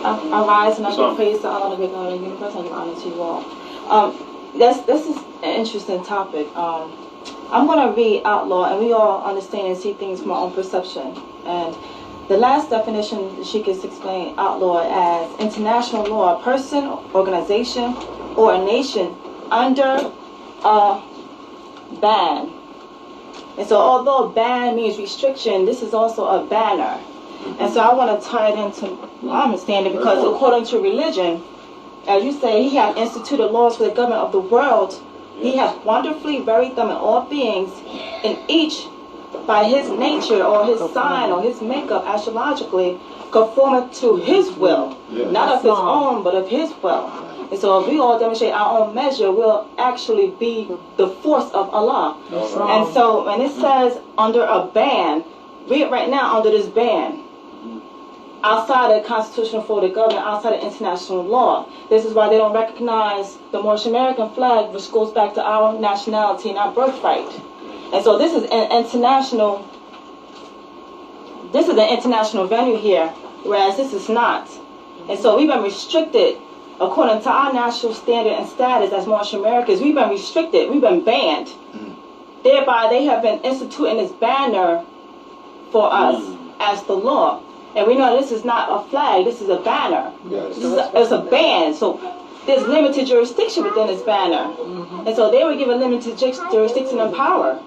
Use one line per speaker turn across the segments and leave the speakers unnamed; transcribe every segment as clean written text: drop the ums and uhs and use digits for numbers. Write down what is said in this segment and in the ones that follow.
I rise and I give praise to Allah, the God, and universe, and honor to you all. This is an interesting topic. I'm going to read outlaw, and we all understand and see things from our own perception. And the last definition the Sheikh is explained outlaw as international law, a person, organization, or a nation under a ban. And so although ban means restriction, this is also a banner. And so I want to tie it into my understanding, because according to religion, as you say, he has instituted laws for the government of the world. He has wonderfully varied them in all beings, and each by his nature or his sign or his makeup astrologically conformeth to his will, not of his own but of his will. And so if we all demonstrate our own measure, we'll actually be the force of Allah. And so when it says under a ban, we right now under this ban, outside of the constitutional form of the government, outside of international law. This is why they don't recognize the Moorish American flag, which goes back to our nationality and our birthright. And so this is an international venue here, whereas this is not. And so we've been restricted according to our national standard and status as Moorish Americans. We've been restricted, we've been banned. Thereby they have been instituting this banner for us as the law. And we know this is not a flag, this is a banner. It's a ban. So there's limited jurisdiction within this banner. And so they were given limited jurisdiction and power.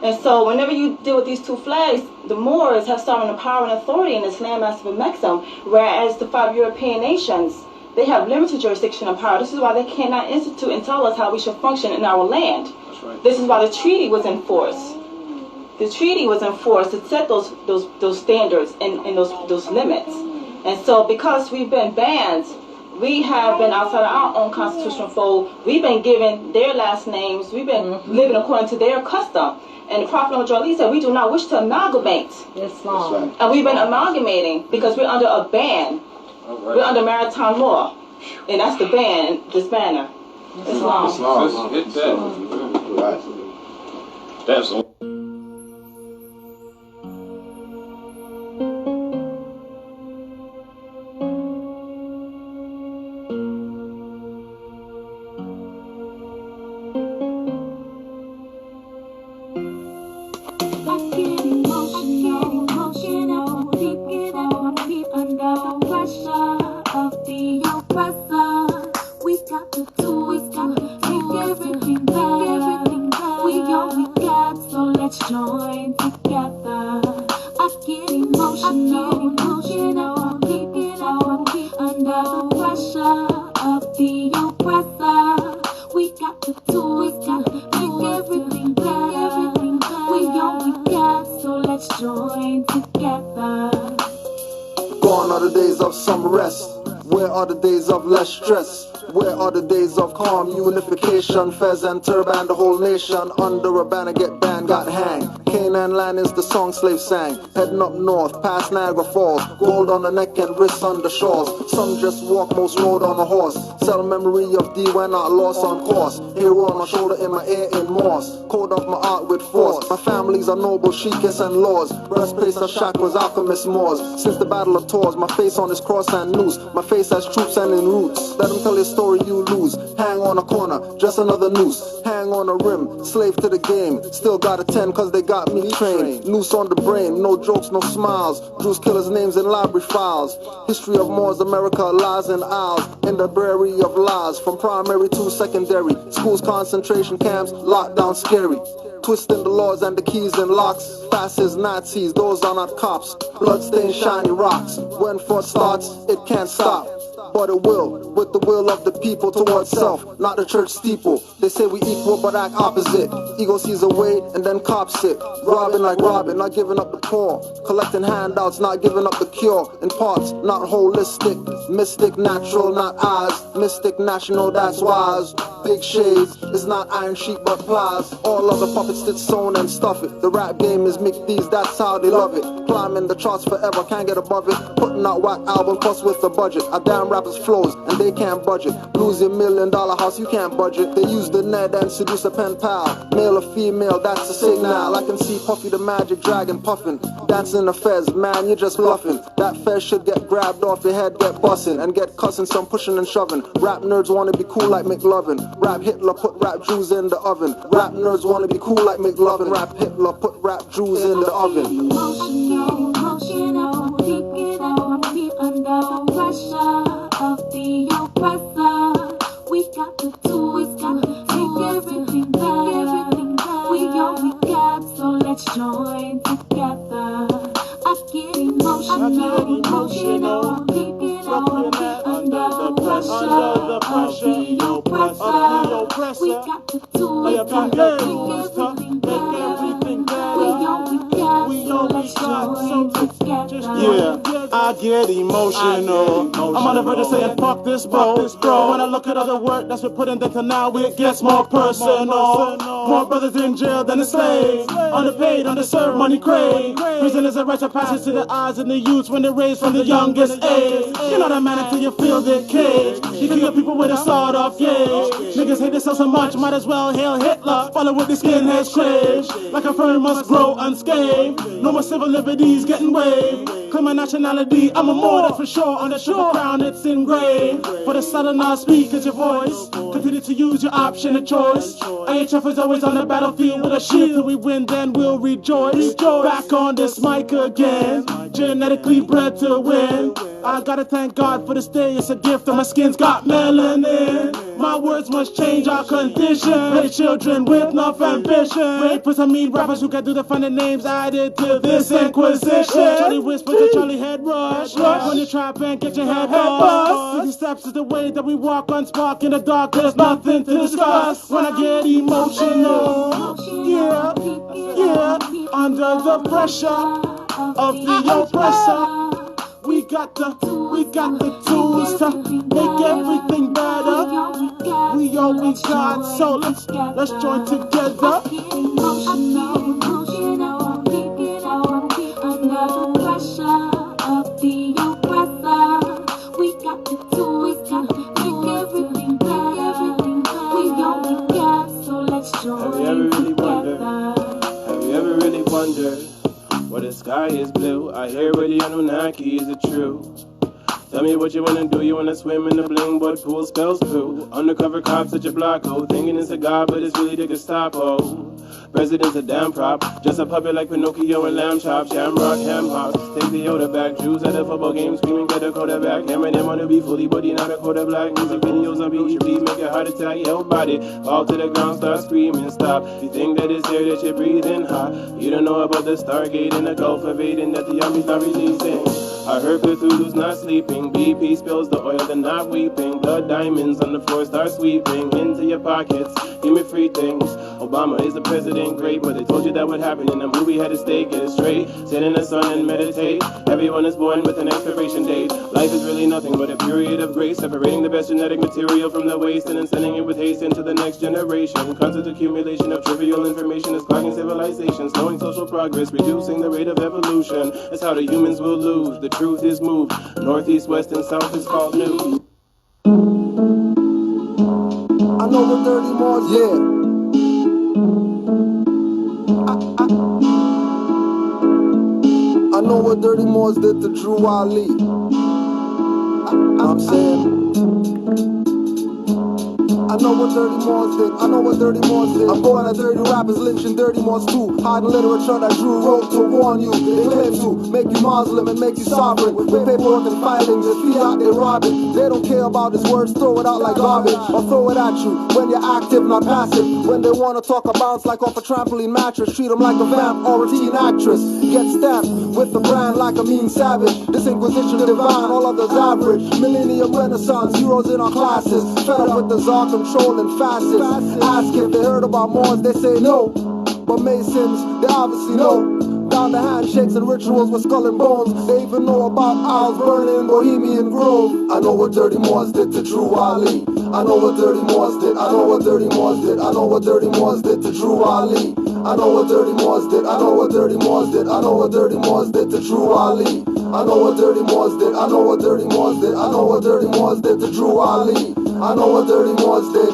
And so whenever you deal with these two flags, the Moors have sovereign power and authority in this landmass of Mexico, whereas the 5 European nations, they have limited jurisdiction and power. This is why they cannot institute and tell us how we should function in our land. This is why the treaty was enforced. The treaty was enforced to set those standards and those limits. And so because we've been banned, we have been outside of our own constitutional fold. We've been given their last names. We've been living according to their custom. And the Prophet Muhammad said, we do not wish to amalgamate. Islam. And we've been amalgamating because we're under a ban. We're under maritime law. And that's the ban, this banner. Islam.
Hit that. Right. That's all.
Gone are the days of some rest. Where are the days of less stress? Where are the days of calm unification? Fez and turban, the whole nation under a banner get banned, got hanged. Canaanland is the song slaves sang. Heading up north, past Niagara Falls. Gold on the neck and wrists on the shores. Some just walk, most rode on a horse. Sell memory of D when I lost on course. Hero on my shoulder, in my ear in Morse. Code of my art with force. My families are noble, sheikhs and lords. Breastplates are chakras, alchemist Moors. Since the battle of Tours, my face on his cross and noose. My face has troops and in roots. Let them tell your story, you lose. Hang on a corner, just another noose. Hang on a rim, slave to the game. Still got a 10 cause they got me trained. Noose on the brain, no jokes, no smiles. Jews killers' names in library files. History of Moors, America, lies and isles. In the brewery of lies, from primary to secondary. Schools, concentration camps, lockdown scary. Twisting the laws and the keys and locks. Fascists, Nazis, those are not cops. Bloodstained shiny rocks. When force starts, it can't stop. But it will, with the will of the people towards self, not the church steeple. They say we equal but act opposite. Ego sees a way and then cops it. Robbing like robbing, not giving up the poor. Collecting handouts, not giving up the cure. In parts, not holistic. Mystic, natural, not eyes. Mystic, national, that's wise. Big shades, it's not iron sheet but plies. All other puppets stitch sewn and stuff it. The rap game is make these, that's how they love it. Climbing the charts forever, can't get above it. Putting out whack album plus with a budget. I damn rappers flows and they can't budget. Lose your $1 million house, you can't budget. They use the net and seduce a pen pal. Male or female, that's the signal. I can see Puffy the Magic Dragon puffin'. dancing in the fez, man, you're just bluffing. That fez should get grabbed off your head, get bussin', and get cussing, some pushing and shoving. Rap nerds wanna be cool like McLovin. Rap Hitler, put rap Jews in the oven. Rap nerds wanna be cool like McLovin. Rap Hitler, put rap Jews in the oven.
Emotional, pick it up, we under the pressure of the oppressor. We got the tools, got to take everything better. We all we got, so let's join together. I get emotional, pick it up, under the pressure of the oppressor. We got the tools, got to take everything better. We all we got, so let's join together.
Yeah, I get emotional. I'm on the verge of saying fuck this bro. When I look at all the work that's been put in there till now, it gets more personal. More brothers in jail than enslaved. Underpaid, underserved, money craved. Prison is a rite of passage to the eyes of the youths when they're raised from the youngest age. You're not a man until you feel the cage. You kill people with a sawed-off gauge. Niggas hate themselves so much, might as well hail Hitler. Follow with the skinheads crave. Like a fern must grow unscathed. No more civil liberties getting waived. Claim my nationality, I'm a more, that's for sure. On the sugar crown, it's engraved. For the southern I speak is your voice. Continue to use your option of choice. IHF is always on the battlefield with a shield. Till we win, then we'll rejoice. Back on this mic again. Genetically bred to win. I gotta thank God for this day, it's a gift that my skin's got melanin. My words must change our condition. Raise children with enough ambition. Rapists, I mean rappers who can do the funny names added to this inquisition. Charlie whisper to Charlie head rush. When you trap and get your head bust. 60 steps is the way that we walk on spark in the dark. There's nothing to discuss. When I get emotional, yeah, under the pressure of the oppressor. We got the tools to make everything better. We all we got, so let's join together.
Emotional, pick it up, under the pressure of the oppressor. We got the tools, got to make everything better. We all we got, so let's join together.
Have you ever really wondered why the sky is blue? I hear where the Anunnaki, is it true? Tell me what you wanna do, you wanna swim in the bling, but pool spells through. Undercover cops at your block, oh, thinking it's a god, but it's really the Gestapo. President's a damn prop, just a puppet like Pinocchio and lamb chop. Shamrock, ham hocks, take the Yoda back. Jews at a football game screaming, get a quarterback. Eminem wanna be fully, but he not a quarter black. Music videos on BET, make a heart attack, your body fall to the ground, start screaming, stop. You think that it's air that you're breathing hot. You don't know about the Stargate and the Gulf of Aden that the army's not releasing. I heard Cthulhu's not sleeping. BP spills the oil, they're not weeping. Blood diamonds on the floor start sweeping into your pockets. Give me free things. Obama is the president, great, but they told you that would happen in the movie. Had to stay, get it straight. Sit in the sun and meditate. Everyone is born with an expiration date. Life is really nothing but a period of grace, separating the best genetic material from the waste and then sending it with haste into the next generation. Constant accumulation of trivial information is clogging civilization, slowing social progress, reducing the rate of evolution. That's how the humans will lose. The truth is moved. Northeast, west, and south is called new.
I know the dirty Moors, yeah. I know what Dirty Moors did to Drew Ali. I'm saying, I know what Dirty Moors did. I know what Dirty Moors did. I'm going at dirty rappers, lynching Dirty Moors too. Hiding literature that Drew wrote to warn you. They claim to make you Muslim and make you sovereign. With paperwork and filings, the fiat they robbing. They don't care about his words, throw it out like garbage. Or throw it at you when you're active, not passive. When they wanna talk a bounce like off a trampoline mattress. Treat them like a vamp or a teen actress. Get stamped with the brand like a mean savage. This Inquisition divine, all others average. Millennium Renaissance, heroes in our classes. Fed up with the czar controlling facets. Ask if they heard about Moors, they say no. But Masons, they obviously know. Down the handshakes and rituals with skull and bones. They even know about owls burning in Bohemian Grove. I know what Dirty Moors did to Drew Ali. I know what Dirty Moors did. I know what Dirty Moors did. I know what Dirty Moors did to Drew Ali. I know what Dirty Moors did. I know what Dirty Moors did. I know what Dirty Moors did to Drew Ali. I know what Dirty Moors did. I know what Dirty Moors did. I know what Dirty Moors did to Drew Ali. I know what Dirty Moors did.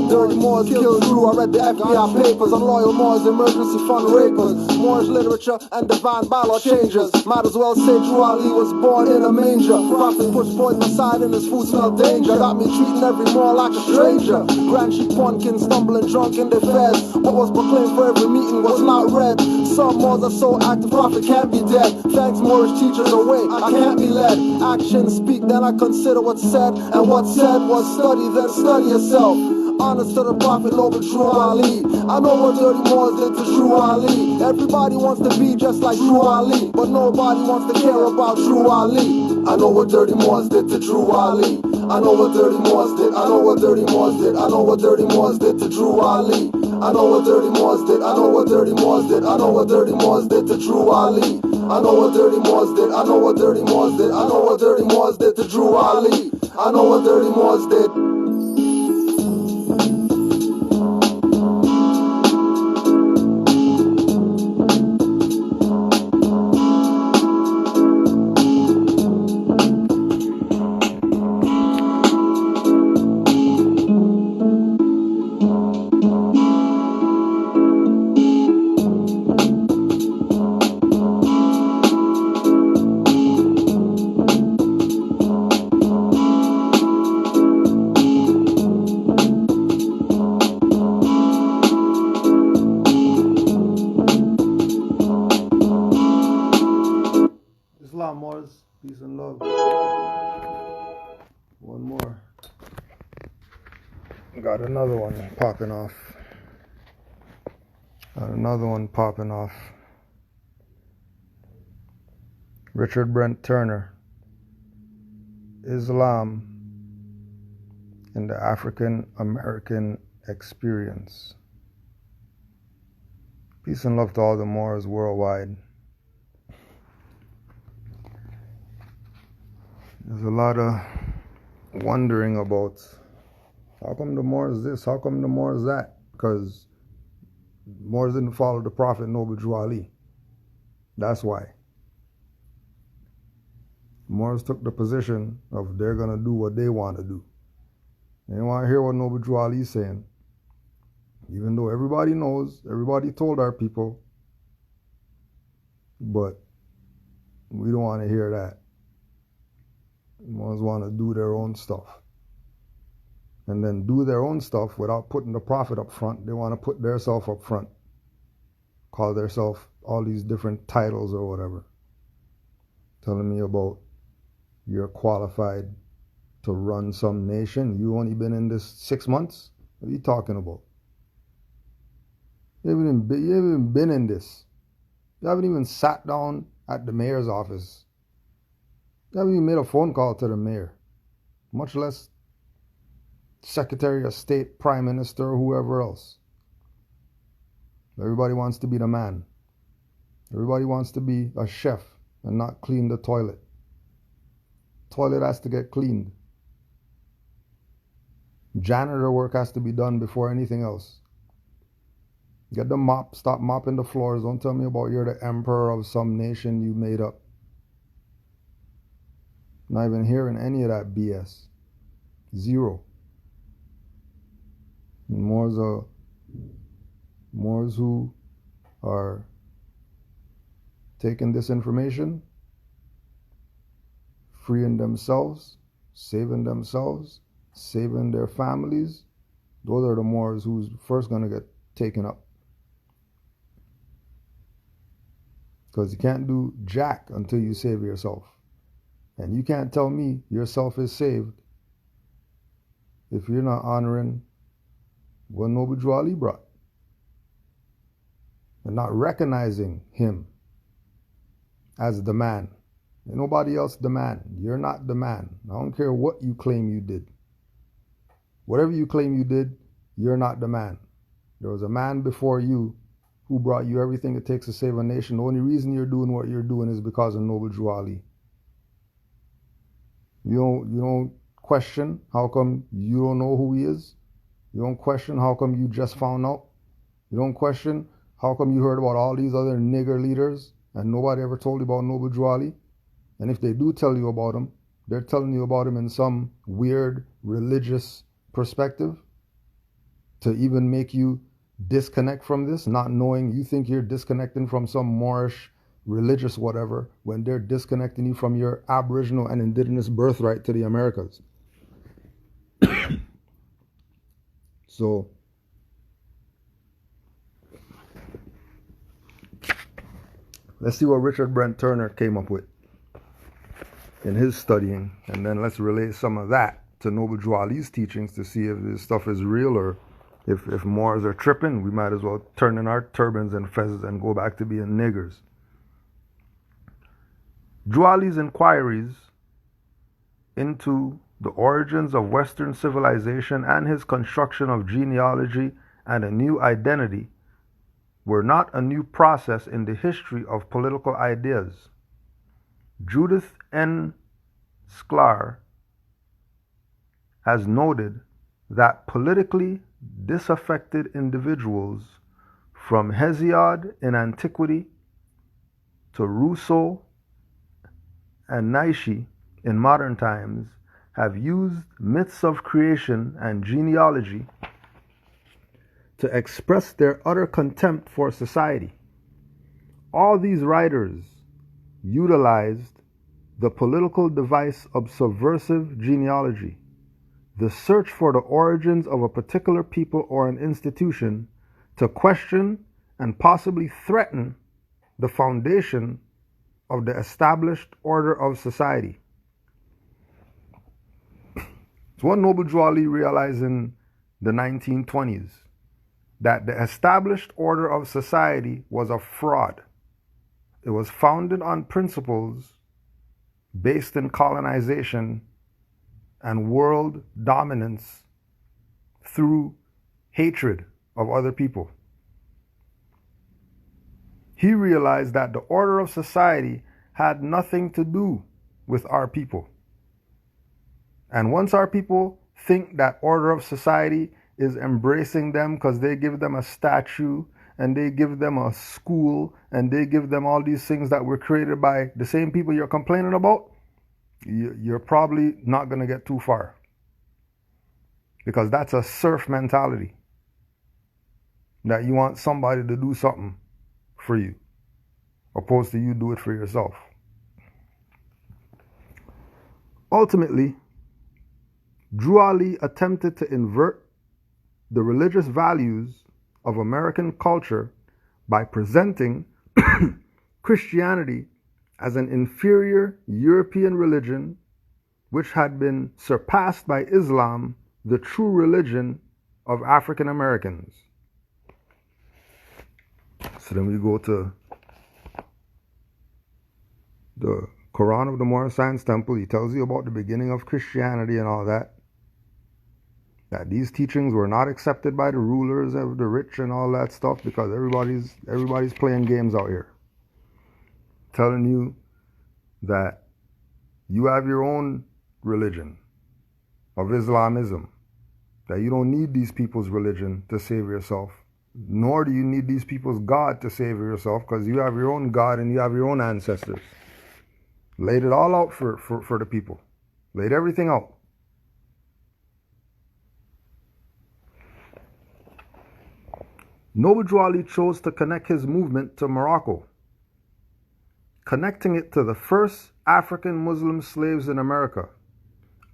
Dirty Moors killed Drew. I read the FBI papers on loyal Moors, emergency fund rapers. Moorish literature and divine ballot changes. Might as well say Drew Ali was born in a manger. Prophet pushed poison aside and his food smelled danger. Got me treating every Moor like a stranger. Grand Sheik Pumpkin stumbling drunk in the feds. What was proclaimed for every meeting was not read. Some Moors are so active, prophet can't be dead. Thanks Moorish teachers away, I can't be led. Actions speak, then I consider what's said. And what's said was study, then study yourself. Honest to the prophet, noble Drew Ali. I know what Dirty Moors did to Drew Ali. Everybody wants to be just like Drew Ali, but nobody wants to care about Drew Ali. I know what Dirty Moors did to Drew Ali. I know what Dirty Moors did. I know what Dirty Moors did. I know what Dirty Moors did to Drew Ali. I know what Dirty Moors did. I know what Dirty Moors did. I know what Dirty Moors did to Drew Ali. I know what Dirty Moors did. I know what Dirty Moors did. I know what Dirty Moors did to Drew Ali. I know what Dirty Moors did. Islam, Moors, peace and love. One more. Got another one popping off. Got another one popping off. Richard Brent Turner. Islam in the African American experience. Peace and love to all the Moors worldwide. There's a lot of wondering about how come the Moors this, how come the Moors that? Because Moors didn't follow the Prophet Noble Drew Ali. That's why. Moors took the position of they're going to do what they want to do. They don't want to hear what Noble Drew Ali is saying. Even though everybody knows, everybody told our people, but we don't want to hear that. Moors want to do their own stuff. And then do their own stuff without putting the Prophet up front. They want to put theirself up front. Call theirself all these different titles or whatever. Telling me about you're qualified to run some nation. You only been in this 6 months? What are you talking about? You haven't even been in this. You haven't even sat down at the mayor's office. You haven't even made a phone call to the mayor. Much less Secretary of State, Prime Minister, or whoever else. Everybody wants to be the man. Everybody wants to be a chef and not clean the toilet. Toilet has to get cleaned. Janitor work has to be done before anything else. Get the mop, stop mopping the floors. Don't tell me about you're the emperor of some nation you made up. Not even hearing any of that BS. Zero. Moors who are taking this information, freeing themselves, saving their families. Those are the Moors who's first going to get taken up. Because you can't do jack until you save yourself. And you can't tell me yourself is saved if you're not honoring what Noble Drew Ali brought. And not recognizing him as the man. Ain't nobody else the man. You're not the man. I don't care what you claim you did. Whatever you claim you did, you're not the man. There was a man before you who brought you everything it takes to save a nation. The only reason you're doing what you're doing is because of Noble Drew Ali. You don't question how come you don't know who he is. You don't question how come you just found out. You don't question how come you heard about all these other nigger leaders and nobody ever told you about Noble Drew Ali. And if they do tell you about him, they're telling you about him in some weird religious perspective. to even make you disconnect from this, not knowing you think you're disconnecting from some Moorish religious whatever when they're disconnecting you from your Aboriginal and indigenous birthright to the Americas. So let's see what Richard Brent Turner came up with in his studying, and then let's relate some of that to Noble Drew Ali's teachings to see if this stuff is real, or if Moors are tripping, we might as well turn in our turbans and fezzes and go back to being niggers. Drew Ali's inquiries into the origins of Western civilization and his construction of genealogy and a new identity were not a new process in the history of political ideas. Judith N. Sklar has noted that politically disaffected individuals from Hesiod in antiquity to Rousseau and Nietzsche in modern times have used myths of creation and genealogy to express their utter contempt for society. All these writers utilized the political device of subversive genealogy, the search for the origins of a particular people or an institution, to question and possibly threaten the foundation of the established order of society. It's what Noble Drew Ali realized in the 1920s, that the established order of society was a fraud. It was founded on principles based in colonization and world dominance through hatred of other people. He realized that the order of society had nothing to do with our people. And once our people think that order of society is embracing them because they give them a statue and they give them a school and they give them all these things that were created by the same people you're complaining about, you're probably not going to get too far. Because that's a serf mentality. That you want somebody to do something for you, opposed to you do it for yourself. Ultimately, Drew Ali attempted to invert the religious values of American culture by presenting Christianity as an inferior European religion which had been surpassed by Islam, the true religion of African Americans. So then we go to the Quran of the Moorish Science Temple. He tells you about the beginning of Christianity and all that. That these teachings were not accepted by the rulers of the rich and all that stuff, because everybody's playing games out here. Telling you that you have your own religion of Islamism. That you don't need these people's religion to save yourself. Nor do you need these people's God to save yourself, because you have your own God and you have your own ancestors. Laid it all out for the people. Laid everything out. Noble Drew Ali chose to connect his movement to Morocco, connecting it to the first African Muslim slaves in America,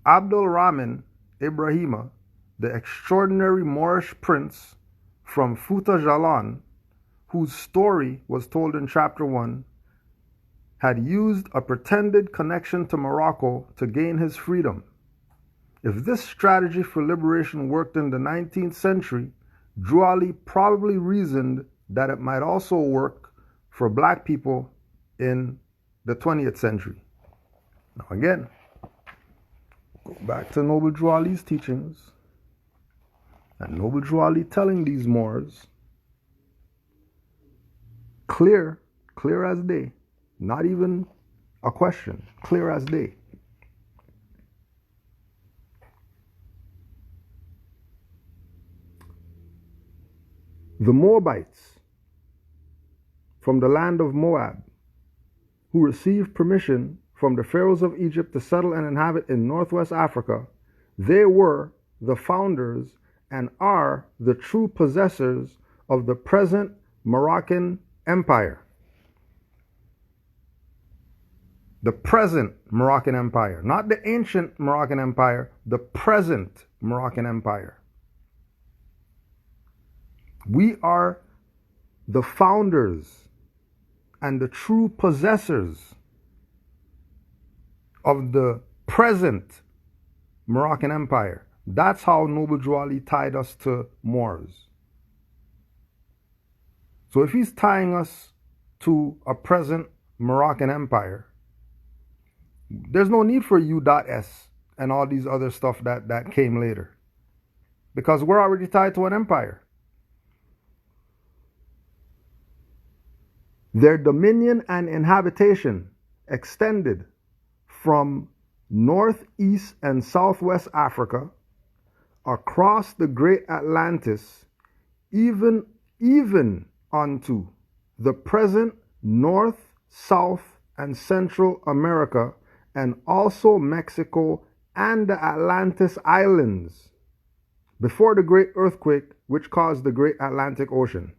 Abdul Rahman Ibrahima, the extraordinary Moorish prince from Fouta Jalan, whose story was told in chapter 1, had used a pretended connection to Morocco to gain his freedom. If this strategy for liberation worked in the 19th century, Drew Ali probably reasoned that it might also work for black people in the 20th century. Now again, go back to Noble Drew Ali's teachings, and Noble Drew Ali telling these Moors, clear as day, not even a question, clear as day. The Moabites from the land of Moab, who received permission from the pharaohs of Egypt to settle and inhabit in northwest Africa, they were the founders and are the true possessors of the present Moroccan Empire. The present Moroccan Empire, not the ancient Moroccan Empire, the present Moroccan Empire. We are the founders and the true possessors of the present Moroccan Empire. That's how Noble Drew Ali tied us to Moors. So if he's tying us to a present Moroccan Empire, there's no need for U.S and all these other stuff that came later, because we're already tied to an empire. Their dominion and inhabitation extended from northeast and southwest Africa across the great Atlantis, even onto the present North, South, and Central America, and also Mexico and the Atlantis Islands, before the great earthquake which caused the great Atlantic Ocean.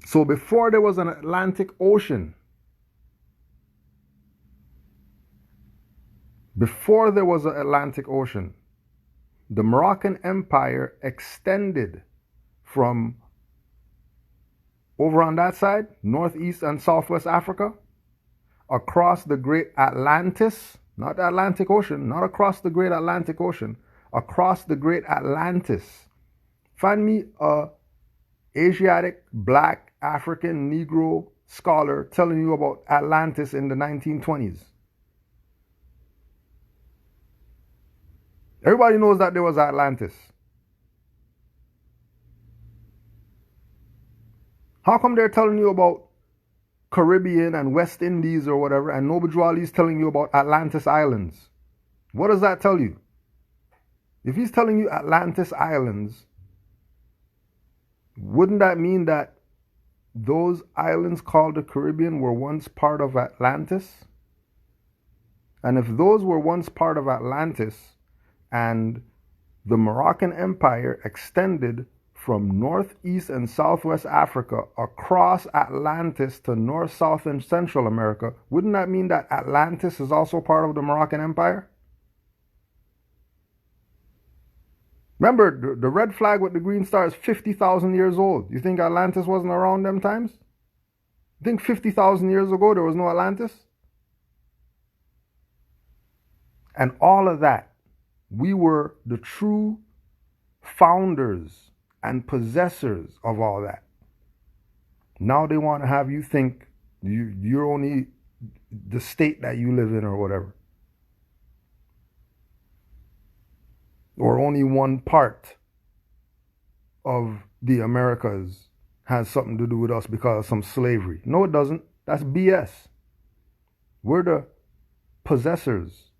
So before there was an Atlantic Ocean, the Moroccan Empire extended from over on that side, northeast and southwest Africa, across the great Atlantis, not the Atlantic Ocean, not across the great Atlantic Ocean, across the great Atlantis. Find me a Asiatic, black, African, Negro scholar telling you about Atlantis in the 1920s. Everybody knows that there was Atlantis. How come they're telling you about Caribbean and West Indies or whatever, and Noble Drew Ali is telling you about Atlantis Islands? What does that tell you? If he's telling you Atlantis Islands, wouldn't that mean that those islands called the Caribbean were once part of Atlantis? And if those were once part of Atlantis, and the Moroccan Empire extended from northeast and southwest Africa across Atlantis to north, south, and central America, wouldn't that mean that Atlantis is also part of the Moroccan Empire? Remember, the red flag with the green star is 50,000 years old. You think Atlantis wasn't around them times? You think 50,000 years ago there was no Atlantis? And all of that, we were the true founders and possessors of all that. Now they want to have you think you're only the state that you live in or whatever. Or only one part of the Americas has something to do with us because of some slavery. No, it doesn't. That's BS. We're the possessors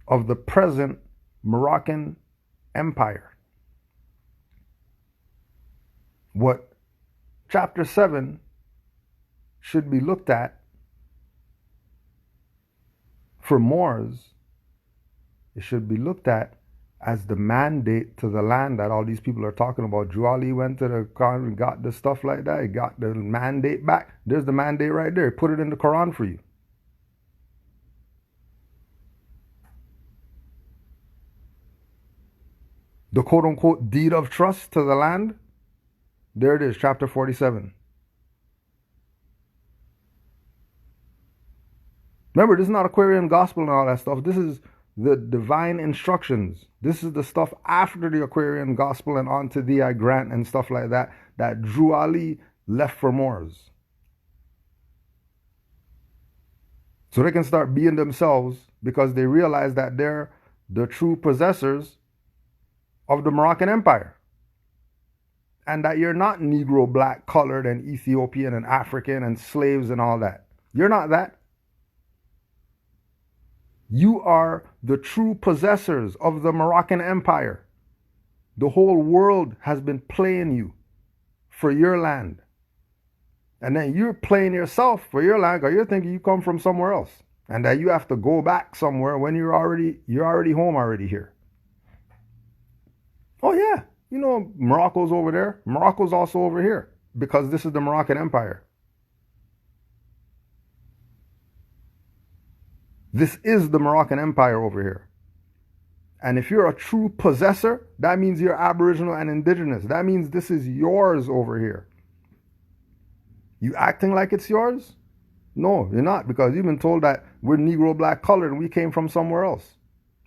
of the present Moroccan Empire. What chapter 7 should be looked at for Moors, it should be looked at as the mandate to the land that all these people are talking about. Drew Ali went to the Quran and got the stuff like that. He got the mandate back. There's the mandate right there. He put it in the Quran for you. The quote-unquote deed of trust to the land, there it is, chapter 47. Remember, this is not Aquarian gospel and all that stuff. This is the divine instructions. This is the stuff after the Aquarian gospel and on to thee I grant and stuff like that, that Drew Ali left for Moors. So they can start being themselves because they realize that they're the true possessors of the Moroccan Empire. And that you're not Negro, black, colored, and Ethiopian, and African, and slaves and all that. You're not that. You are the true possessors of the Moroccan Empire. The whole world has been playing you for your land. And then you're playing yourself for your land because you're thinking you come from somewhere else. And that you have to go back somewhere when you're already home already here.
Oh yeah, you know Morocco's over there. Morocco's also over here because this is the Moroccan Empire. This is the Moroccan Empire over here. And if you're a true possessor, that means you're Aboriginal and Indigenous. That means this is yours over here. You acting like it's yours? No, you're not, because you've been told that we're Negro black colored and we came from somewhere else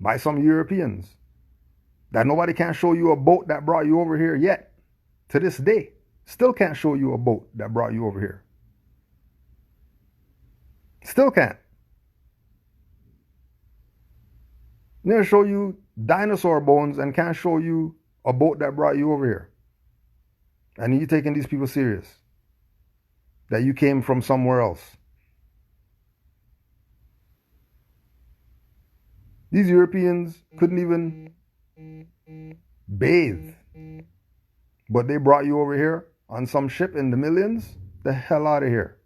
by some Europeans. That nobody can show you a boat that brought you over here yet. To this day, still can't show you a boat that brought you over here. Still can't. They'll show you dinosaur bones and can't show you a boat that brought you over here. And you taking these people serious. That you came from somewhere else. These Europeans couldn't even bathe. But they brought you over here on some ship in the millions? The hell out of here.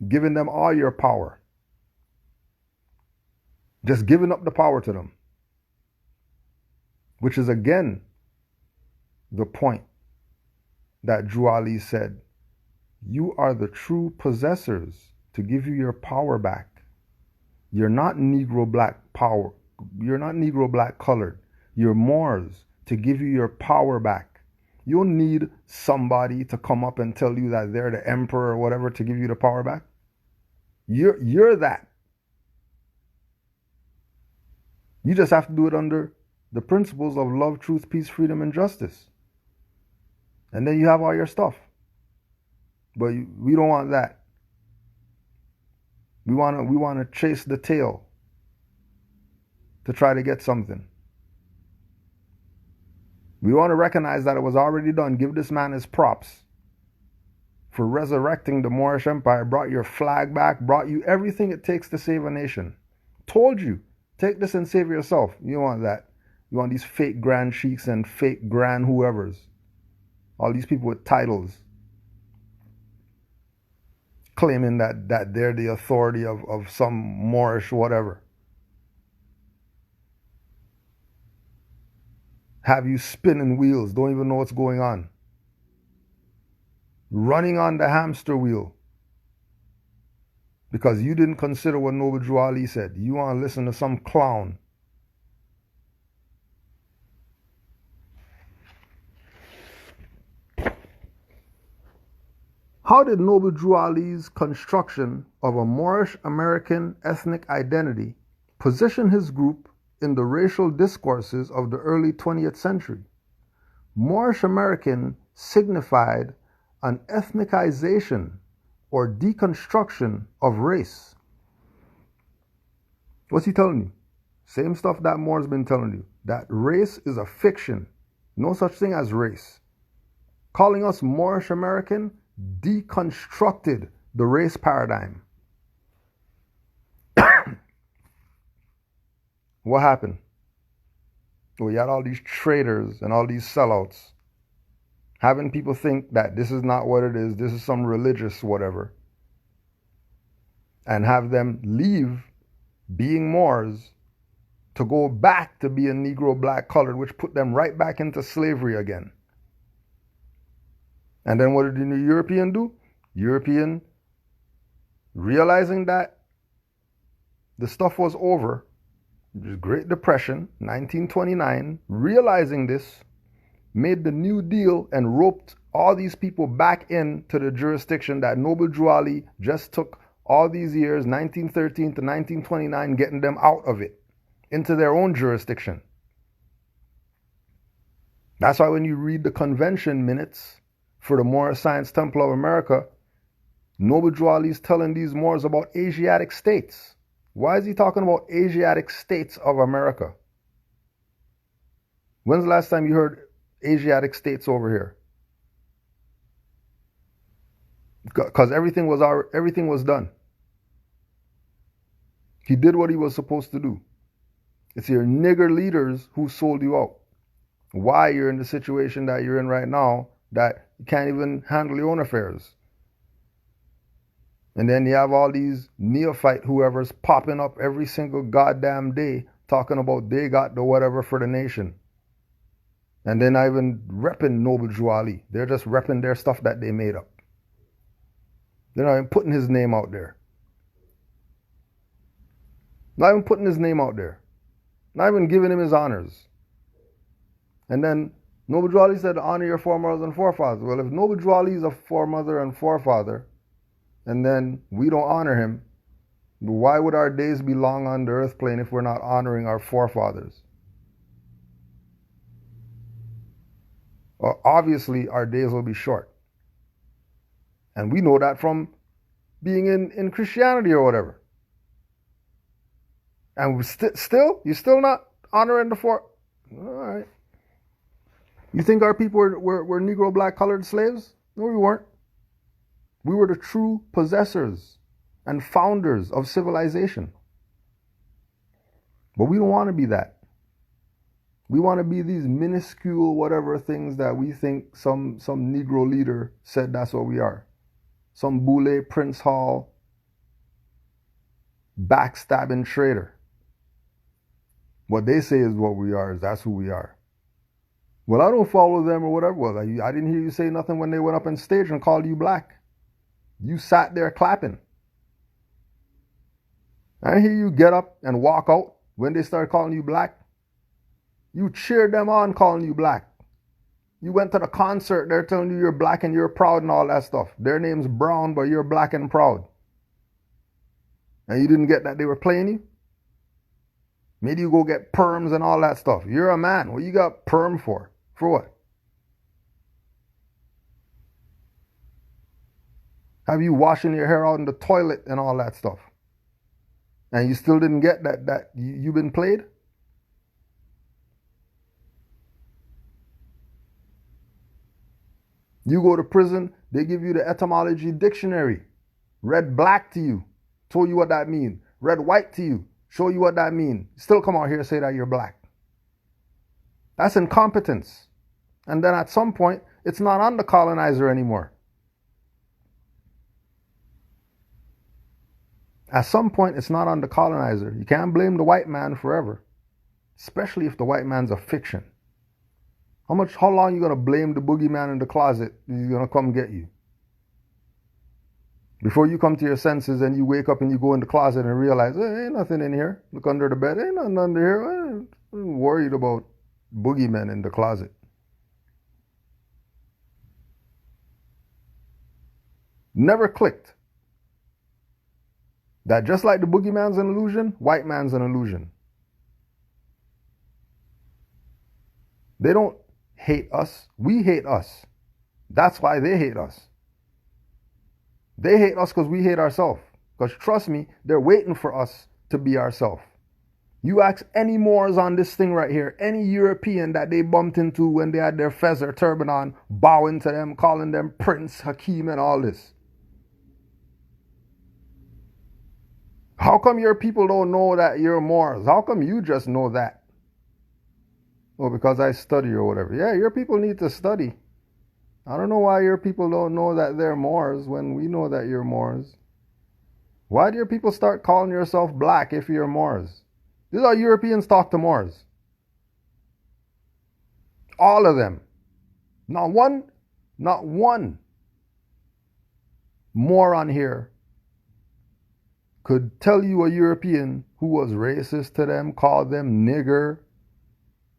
Giving them all your power. Just giving up the power to them. Which is again the point that Drew Ali said. You are the true possessors to give you your power back. You're not Negro black power. You're not Negro black colored. You're Moors to give you your power back. You don't need somebody to come up and tell you that they're the emperor or whatever to give you the power back. You're that. You just have to do it under the principles of love, truth, peace, freedom, and justice. And then you have all your stuff. But we don't want that. We want to chase the tail to try to get something. We want to recognize that it was already done. Give this man his props for resurrecting the Moorish Empire, brought your flag back, brought you everything it takes to save a nation. Told you, take this and save yourself. You don't want that. You want these fake grand sheiks and fake grand whoever's. All these people with titles. Claiming that they're the authority of some Moorish whatever. Have you spinning wheels, don't even know what's going on. Running on the hamster wheel. Because you didn't consider what Noble Drew Ali said. You want to listen to some clown. How did Noble Drew Ali's construction of a Moorish American ethnic identity position his group in the racial discourses of the early 20th century? Moorish American signified an ethnicization or deconstruction of race. What's he telling you? Same stuff that Moore's been telling you. That race is a fiction. No such thing as race. Calling us Moorish American deconstructed the race paradigm. What happened? Well, you had all these traitors and all these sellouts having people think that this is not what it is, this is some religious whatever, and have them leave being Moors to go back to being Negro black colored, which put them right back into slavery again. And then what did the European do? European, realizing that the stuff was over, the Great Depression, 1929, realizing this, made the New Deal and roped all these people back into the jurisdiction that Noble Drew Ali just took all these years, 1913 to 1929, getting them out of it, into their own jurisdiction. That's why when you read the convention minutes for the Moorish Science Temple of America, Noble Drew Ali is telling these Moors about Asiatic states. Why is he talking about Asiatic states of America? When's the last time you heard Asiatic states over here? Because everything was done. He did what he was supposed to do. It's your nigger leaders who sold you out. Why you're in the situation that you're in right now, that you can't even handle your own affairs. And then you have all these neophyte whoever's popping up every single goddamn day talking about they got the whatever for the nation. And they're not even repping Noble Drew Ali. They're just repping their stuff that they made up. They're not even putting his name out there. Not even putting his name out there. Not even giving him his honors. And then Noble Drew Ali said, honor your foremothers and forefathers. Well, if Noble Drew Ali is a foremother and forefather, and then we don't honor him, why would our days be long on the earth plane if we're not honoring our forefathers? Well, obviously, our days will be short. And we know that from being in Christianity or whatever. And we you're still not honoring the All right. You think our people were Negro, black, colored slaves? No, we weren't. We were the true possessors and founders of civilization. But we don't want to be that. We want to be these minuscule whatever things that we think some Negro leader said that's what we are. Some Boule, Prince Hall, backstabbing traitor. What they say is what we are, is that's who we are. Well, I don't follow them or whatever. Well, I didn't hear you say nothing when they went up on stage and called you black. You sat there clapping. I didn't hear you get up and walk out when they started calling you black. You cheered them on calling you black. You went to the concert, they're telling you you're black and you're proud and all that stuff. Their name's Brown, but you're black and proud. And you didn't get that they were playing you? Maybe you go get perms and all that stuff. You're a man. What you got perm for? For what? Have you washing your hair out in the toilet and all that stuff? And you still didn't get that you've been played? You go to prison, they give you the etymology dictionary. Read black to you, told you what that means. Read white to you, show you what that means. Still come out here and say that you're black. That's incompetence. And then at some point, it's not on the colonizer anymore. At some point, it's not on the colonizer. You can't blame the white man forever, especially if the white man's a fiction. How long are you going to blame the boogeyman in the closet? He's going to come get you. Before you come to your senses and you wake up and you go in the closet and realize, ain't nothing in here. Look under the bed, ain't nothing under here. I'm worried about boogeymen in the closet. Never clicked that just like the boogeyman's an illusion, white man's an illusion. They don't hate us. We hate us. That's why they hate us. They hate us because we hate ourselves. Because trust me, they're waiting for us to be ourselves. You ask any Moors on this thing right here, any European that they bumped into when they had their fez or turban on, bowing to them, calling them Prince, Hakeem and all this. How come your people don't know that you're Moors? How come you just know that? Oh, because I study or whatever. Yeah, your people need to study. I don't know why your people don't know that they're Moors when we know that you're Moors. Why do your people start calling yourself black if you're Moors? These are Europeans talk to Moors. All of them. Not one Moor on here could tell you a European who was racist to them, called them nigger,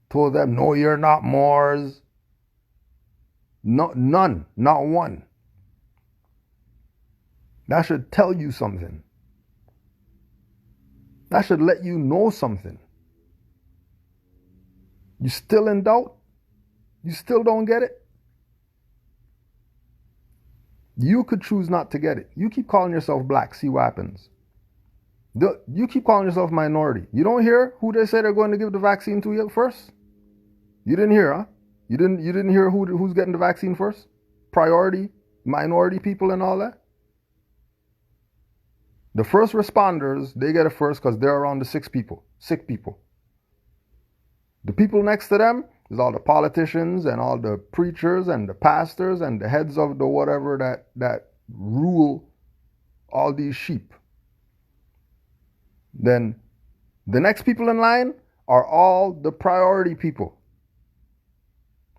told them, no, you're not Moors. No, none, not one. That should tell you something. That should let you know something. You still in doubt? You still don't get it? You could choose not to get it. You keep calling yourself black, see what happens. You keep calling yourself minority. You don't hear who they say they're going to give the vaccine to yet first? You didn't hear, huh? You didn't hear who's getting the vaccine first? Priority, minority people and all that? The first responders, they get it first because they're around the sick people. The people next to them is all the politicians and all the preachers and the pastors and the heads of the whatever that rule all these sheep. Then the next people in line are all the priority people.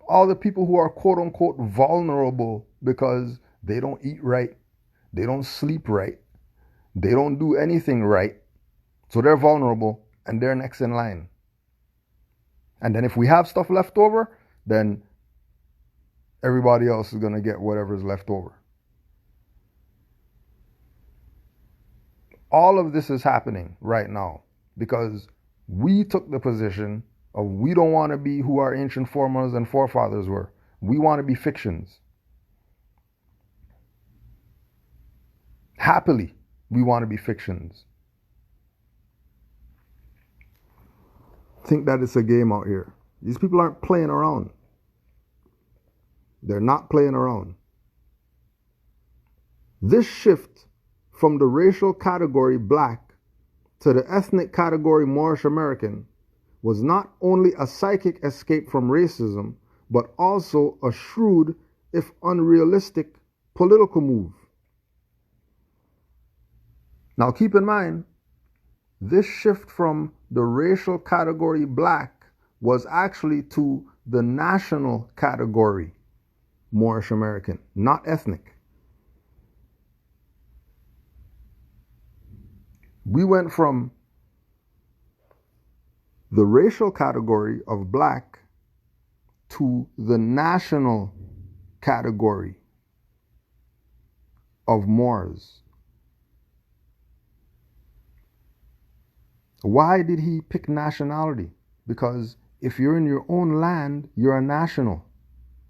All the people who are quote unquote vulnerable because they don't eat right, they don't sleep right, they don't do anything right. So they're vulnerable and they're next in line. And then if we have stuff left over, then everybody else is going to get whatever's left over. All of this is happening right now because we took the position of we don't want to be who our ancient foremothers and forefathers were. We want to be fictions. Happily, we want to be fictions. Think that it's a game out here. These people aren't playing around. They're not playing around. This shift from the racial category black to the ethnic category Moorish American was not only a psychic escape from racism, but also a shrewd, if unrealistic, political move. Now keep in mind, this shift from the racial category black was actually to the national category Moorish American, not ethnic. We went from the racial category of black to the national category of Moors. Why did he pick nationality? Because if you're in your own land, you're a national.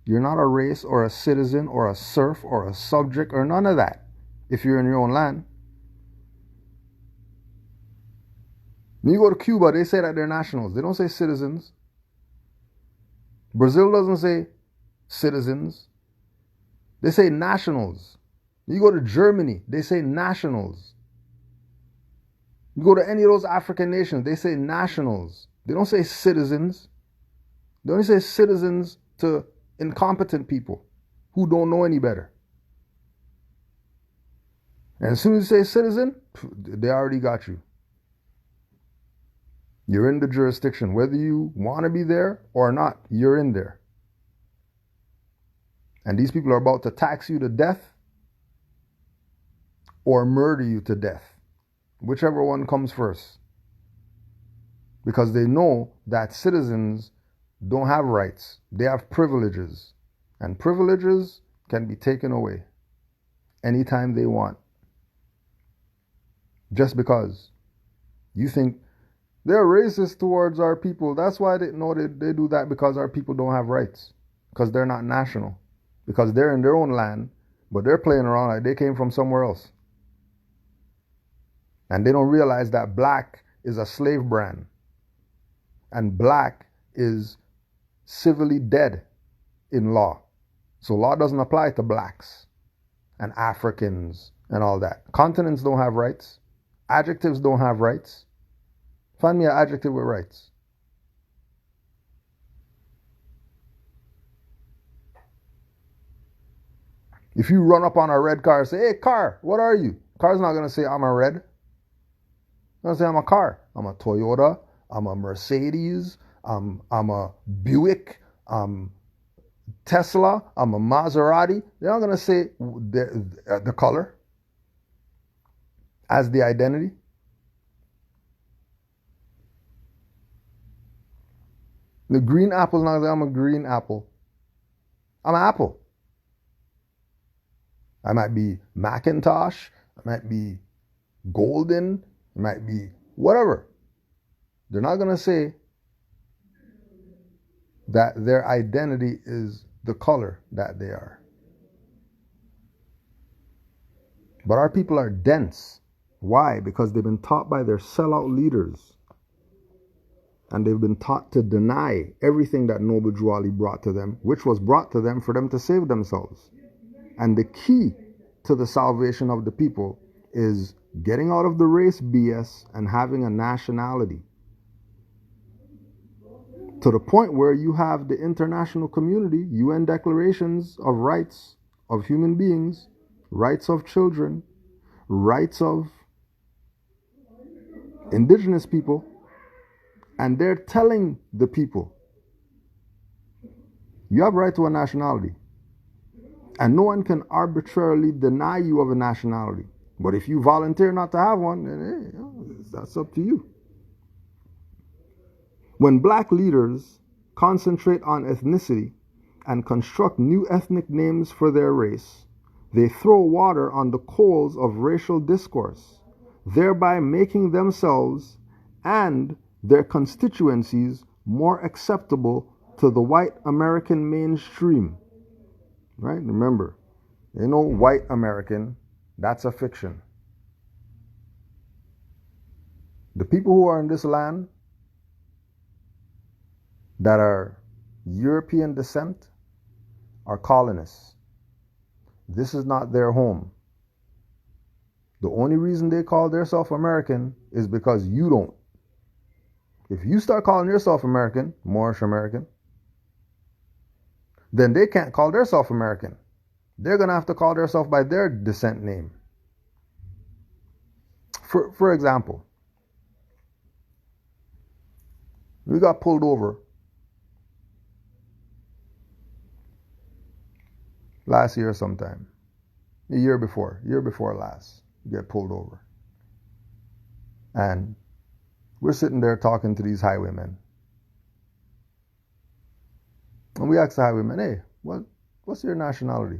You're not a race or a citizen or a serf or a subject or none of that if you're in your own land. When you go to Cuba, they say that they're nationals. They don't say citizens. Brazil doesn't say citizens. They say nationals. You go to Germany, they say nationals. You go to any of those African nations, they say nationals. They don't say citizens. They only say citizens to incompetent people who don't know any better. And as soon as you say citizen, they already got you. You're in the jurisdiction. Whether you want to be there or not, you're in there. And these people are about to tax you to death or murder you to death. Whichever one comes first. Because they know that citizens don't have rights. They have privileges. And privileges can be taken away anytime they want. Just because you think they're racist towards our people. That's why they do that, because our people don't have rights. Because they're not national. Because they're in their own land, but they're playing around like they came from somewhere else. And they don't realize that black is a slave brand. And black is civilly dead in law. So law doesn't apply to blacks and Africans and all that. Continents don't have rights. Adjectives don't have rights. Find me an adjective with rights. If you run up on a red car and say, hey, car, what are you? Car's not going to say, I'm a red. It's going to say, I'm a car. I'm a Toyota. I'm a Mercedes. I'm a Buick. I'm Tesla. I'm a Maserati. They're not going to say the color as the identity. The green apple is not going to say, I'm a green apple. I'm an apple. I might be Macintosh. I might be golden. It might be whatever. They're not going to say that their identity is the color that they are. But our people are dense. Why? Because they've been taught by their sellout leaders. And they've been taught to deny everything that Noble Drew Ali brought to them, which was brought to them for them to save themselves. And the key to the salvation of the people is getting out of the race BS and having a nationality. To the point where you have the international community, UN declarations of rights of human beings, rights of children, rights of indigenous people, and they're telling the people, You have a right to a nationality. And no one can arbitrarily deny you of a nationality. But if you volunteer not to have one, then hey, that's up to you. When black leaders concentrate on ethnicity and construct new ethnic names for their race, they throw water on the coals of racial discourse, thereby making themselves and their constituencies more acceptable to the white American mainstream. Right? Remember, white American, that's a fiction. The people who are in this land that are European descent are colonists. This is not their home. The only reason they call themselves American is because you don't. If you start calling yourself American, Moorish American, then they can't call themselves American. They're going to have to call themselves by their descent name. For example, we got pulled over last year sometime. A year before last, we get pulled over. And we're sitting there talking to these highwaymen. And we asked the highwayman, hey, what's your nationality?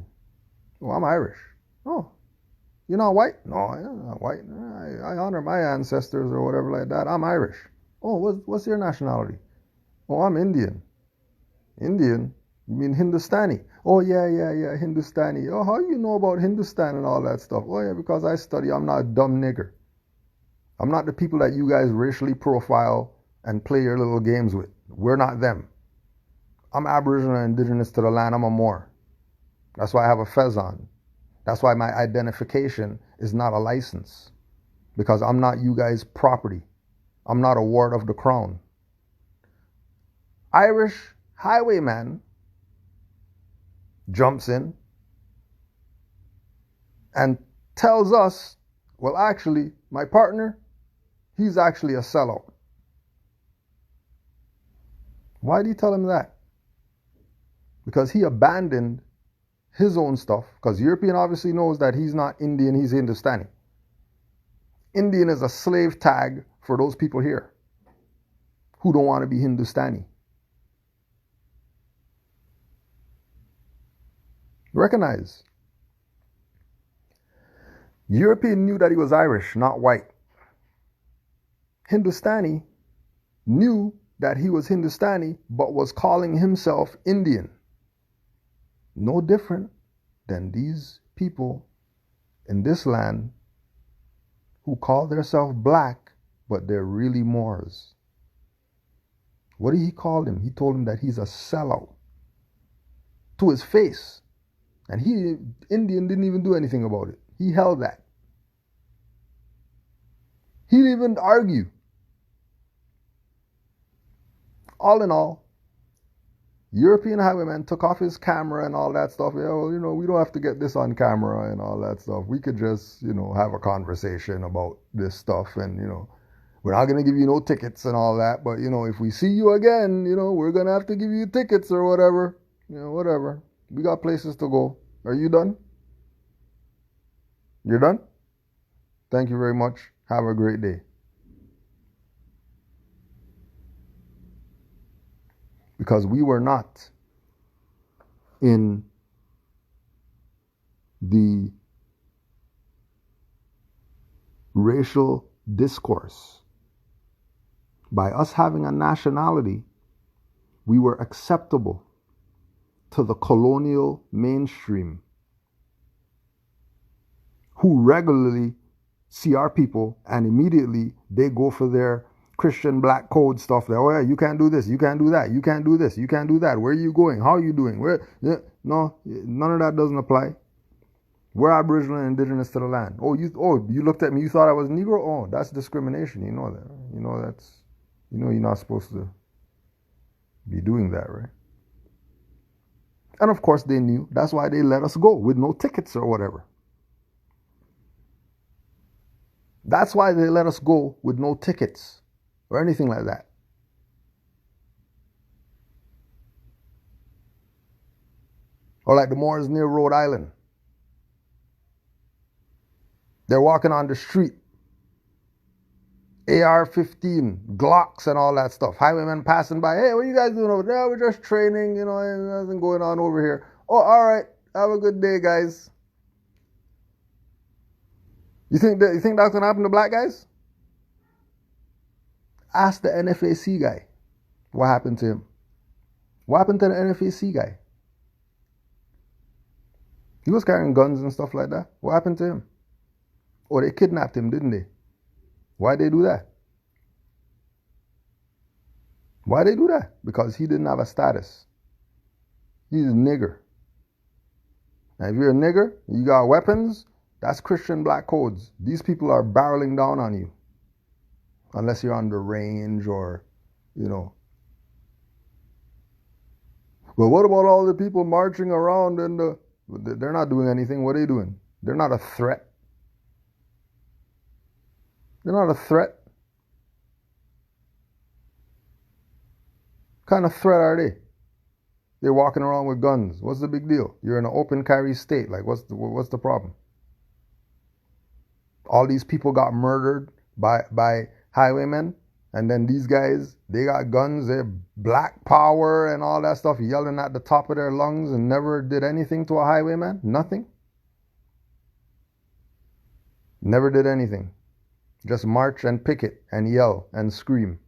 Oh, I'm Irish. Oh, you're not white? No, I'm not white. I honor my ancestors or whatever like that. I'm Irish. Oh, what's your nationality? Oh, I'm Indian. Indian? You mean Hindustani? Oh, yeah, Hindustani. Oh, how you know about Hindustan and all that stuff? Oh, yeah, because I study. I'm not a dumb nigger. I'm not the people that you guys racially profile and play your little games with. We're not them. I'm Aboriginal and indigenous to the land. I'm a Moor. That's why I have a fez on. That's why my identification is not a license. Because I'm not you guys' property. I'm not a ward of the crown. Irish highwayman jumps in and tells us, well, actually, my partner, he's actually a sellout. Why do you tell him that? Because he abandoned his own stuff, because European obviously knows that he's not Indian, he's Hindustani. Indian is a slave tag for those people here who don't want to be Hindustani. Recognize. European knew that he was Irish, not white. Hindustani knew that he was Hindustani, but was calling himself Indian. No different than these people in this land who call themselves black, but they're really Moors. What did he call him? He told him that he's a sellout to his face. And Indian didn't even do anything about it. He held that. He didn't even argue. All in all, European highwayman took off his camera and all that stuff. Yeah, well, we don't have to get this on camera and all that stuff. We could just, have a conversation about this stuff and, we're not going to give you no tickets and all that. But, if we see you again, we're going to have to give you tickets or whatever. Whatever. We got places to go. Are you done? You're done? Thank you very much. Have a great day. Because we were not in the racial discourse. By us having a nationality, we were acceptable to the colonial mainstream who regularly see our people and immediately they go for their Christian black code stuff. That, oh yeah, you can't do this, you can't do that, you can't do this, you can't do that. Where are you going? How are you doing? No, none of that doesn't apply. We're Aboriginal and indigenous to the land. You looked at me, you thought I was Negro? Oh, that's discrimination. You know that. You're not supposed to be doing that, right? And of course they knew. That's why they let us go with no tickets or whatever. That's why they let us go with no tickets or anything like that. Or like the Moors near Rhode Island. They're walking on the street. AR-15, Glocks and all that stuff. Highwaymen passing by. Hey, what are you guys doing over there? We're just training, nothing going on over here. Oh, all right. Have a good day, guys. You think that's going to happen to black guys? Ask the NFAC guy what happened to him. What happened to the NFAC guy? He was carrying guns and stuff like that. What happened to him? Oh, they kidnapped him, didn't they? Why'd they do that? Why'd they do that? Because he didn't have a status. He's a nigger. And if you're a nigger, you got weapons, that's Christian black codes. These people are barreling down on you. Unless you're on the range or, But what about all the people marching around and they're not doing anything. What are they doing? They're not a threat. They're not a threat. What kind of threat are they? They're walking around with guns. What's the big deal? You're in an open carry state. Like, what's the problem? All these people got murdered by highwaymen, and then these guys, they got guns. They're black power and all that stuff, yelling at the top of their lungs, and never did anything to a highwayman. Nothing. Never did anything. Just march and picket and yell and scream.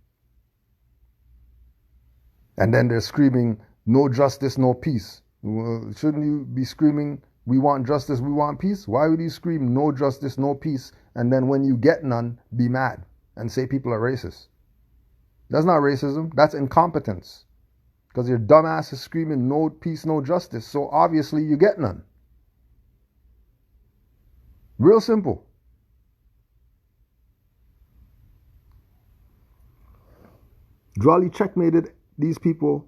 And then they're screaming, no justice, no peace. Well, shouldn't you be screaming, we want justice, we want peace? Why would you scream, no justice, no peace, and then when you get none, be mad and say people are racist? That's not racism. That's incompetence. Because your dumbass is screaming, no peace, no justice. So obviously you get none. Real simple. Jolly checkmated these people,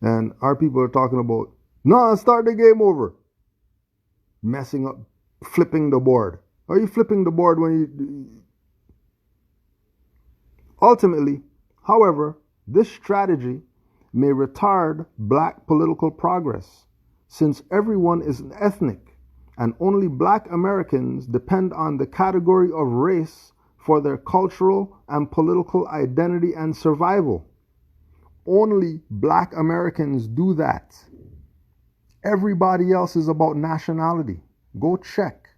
and our people are talking about, nah, start the game over. Messing up, flipping the board. Are you flipping the board when you... Ultimately, however, this strategy may retard black political progress, since everyone is ethnic, and only black Americans depend on the category of race for their cultural and political identity and survival. Only black Americans do that. Everybody else is about nationality. Go check.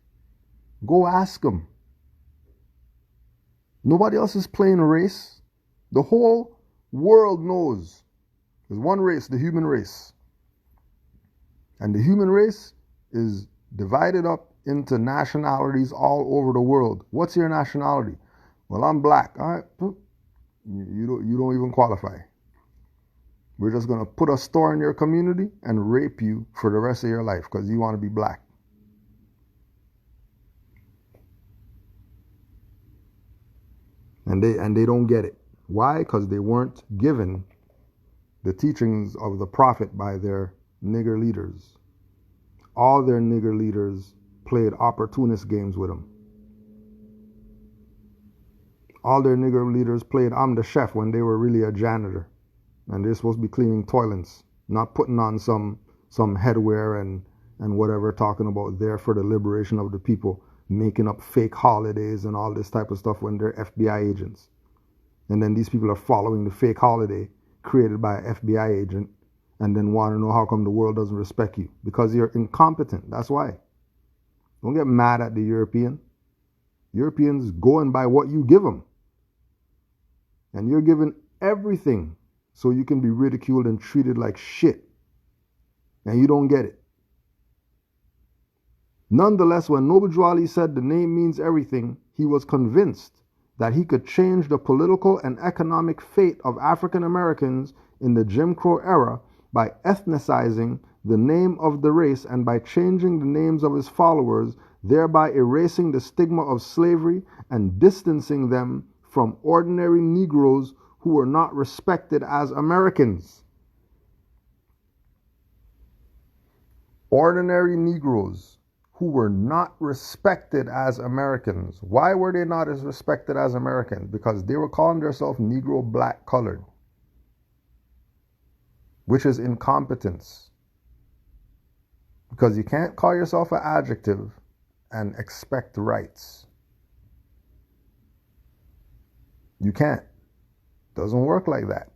Go ask them. Nobody else is playing race. The whole world knows there's one race, the human race. And the human race is divided up into nationalities all over the world. What's your nationality? Well, I'm black. All right, you don't even qualify. We're just going to put a store in your community and rape you for the rest of your life because you want to be black. And they don't get it. Why? Because they weren't given the teachings of the prophet by their nigger leaders. All their nigger leaders played opportunist games with them. All their nigger leaders played I'm the chef when they were really a janitor. And they're supposed to be cleaning toilets, not putting on some headwear and whatever, talking about there for the liberation of the people, making up fake holidays and all this type of stuff when they're FBI agents. And then these people are following the fake holiday created by an FBI agent and then want to know how come the world doesn't respect you. Because you're incompetent. That's why. Don't get mad at the European. Europeans going by what you give them. And you're given everything so you can be ridiculed and treated like shit. And you don't get it. Nonetheless, when Noble Drew Ali said the name means everything, he was convinced that he could change the political and economic fate of African Americans in the Jim Crow era by ethnicizing the name of the race and by changing the names of his followers, thereby erasing the stigma of slavery and distancing them from ordinary Negroes who were not respected as Americans. Ordinary Negroes who were not respected as Americans. Why were they not as respected as Americans? Because they were calling themselves Negro, black, colored. which is incompetence. Because you can't call yourself an adjective and expect rights. You can't. Doesn't work like that.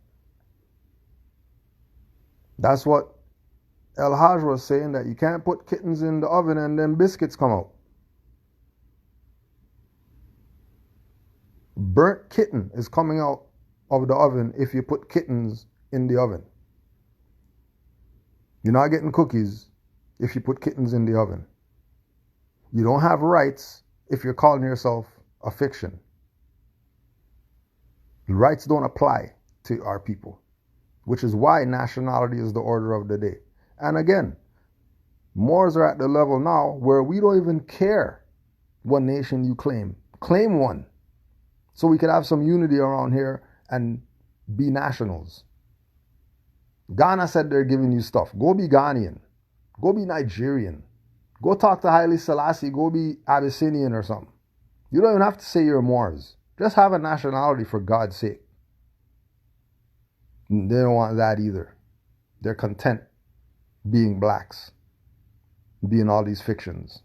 That's what El Haj was saying, that you can't put kittens in the oven and then biscuits come out. Burnt kitten is coming out of the oven if you put kittens in the oven. You're not getting cookies if you put kittens in the oven. You don't have rights if you're calling yourself a fiction. The rights don't apply to our people, which is why nationality is the order of the day. And again, Moors are at the level now where we don't even care what nation you claim. Claim one, so we could have some unity around here and be nationals. Ghana said they're giving you stuff. Go be Ghanaian. Go be Nigerian. Go talk to Haile Selassie. Go be Abyssinian or something. You don't even have to say you're Moors. Just have a nationality, for God's sake. They don't want that either. They're content being blacks, being all these fictions,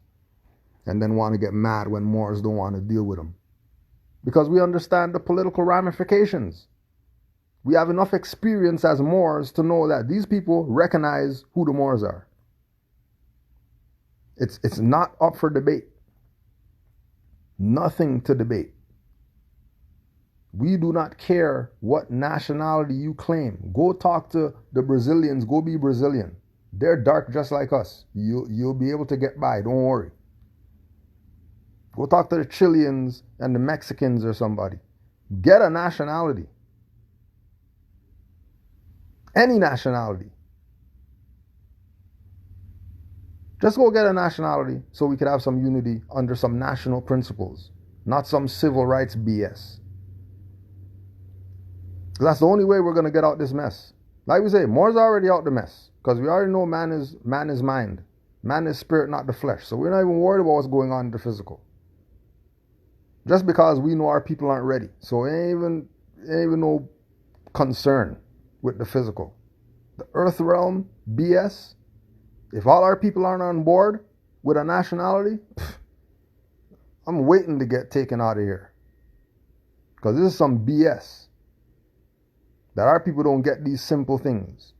and then want to get mad when Moors don't want to deal with them. Because we understand the political ramifications. We have enough experience as Moors to know that these people recognize who the Moors are. It's not up for debate. Nothing to debate. We do not care what nationality you claim. Go talk to the Brazilians. Go be Brazilian. They're dark just like us. You'll be able to get by. Don't worry. Go talk to the Chileans and the Mexicans or somebody. Get a nationality. Any nationality. Just go get a nationality so we could have some unity under some national principles, not some civil rights BS. That's the only way we're going to get out this mess. Like we say, Moors already out the mess, because we already know man is mind. Man is spirit, not the flesh. So we're not even worried about what's going on in the physical. Just because we know our people aren't ready. So ain't even no concern with the physical. The earth realm, BS. If all our people aren't on board with a nationality, I'm waiting to get taken out of here. Because this is some BS. That our people don't get these simple things.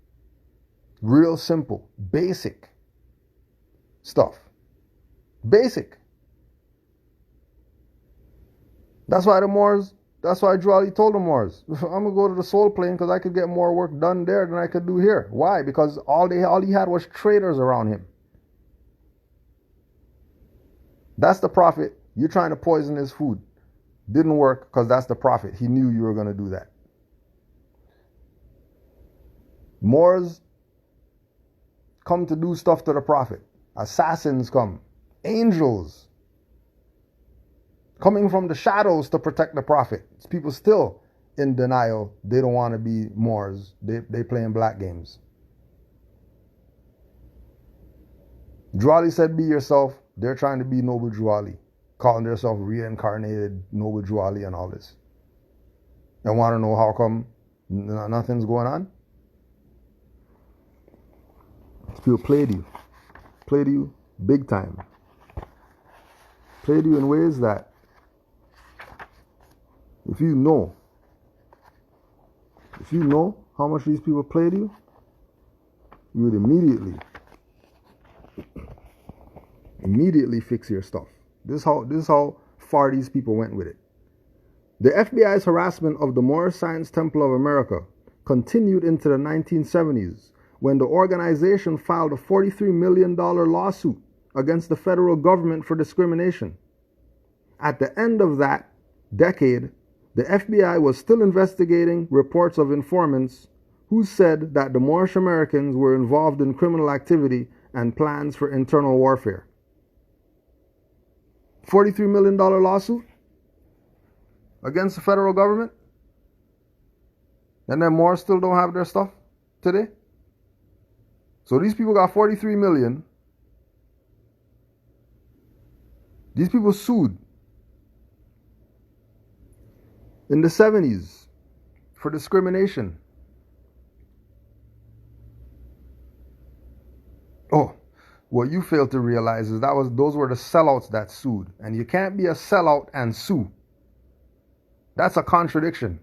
Real simple, basic stuff. Basic. That's why Juali told the Moors, I'm going to go to the Soul Plane because I could get more work done there than I could do here. Why? Because all he had was traders around him. That's the prophet. You're trying to poison his food. Didn't work because that's the prophet. He knew you were going to do that. Moors come to do stuff to the prophet. Assassins come. Angels coming from the shadows to protect the prophet. People still in denial. They don't want to be Moors. They playing black games. Juali said, be yourself. They're trying to be Noble Juali, calling themselves reincarnated Noble Juali and all this. And want to know how come nothing's going on? People played you big time. Played you in ways that if you know how much these people played you, you would immediately fix your stuff. This is how far these people went with it. The FBI's harassment of the Moorish Science Temple of America continued into the 1970s, when the organization filed a $43 million lawsuit against the federal government for discrimination. At the end of that decade, the FBI was still investigating reports of informants who said that the Moorish Americans were involved in criminal activity and plans for internal warfare. $43 million lawsuit against the federal government? And then Moors still don't have their stuff today? So these people got 43 million. These people sued in the 70s for discrimination. Oh, what you fail to realize is those were the sellouts that sued. And you can't be a sellout and sue. That's a contradiction.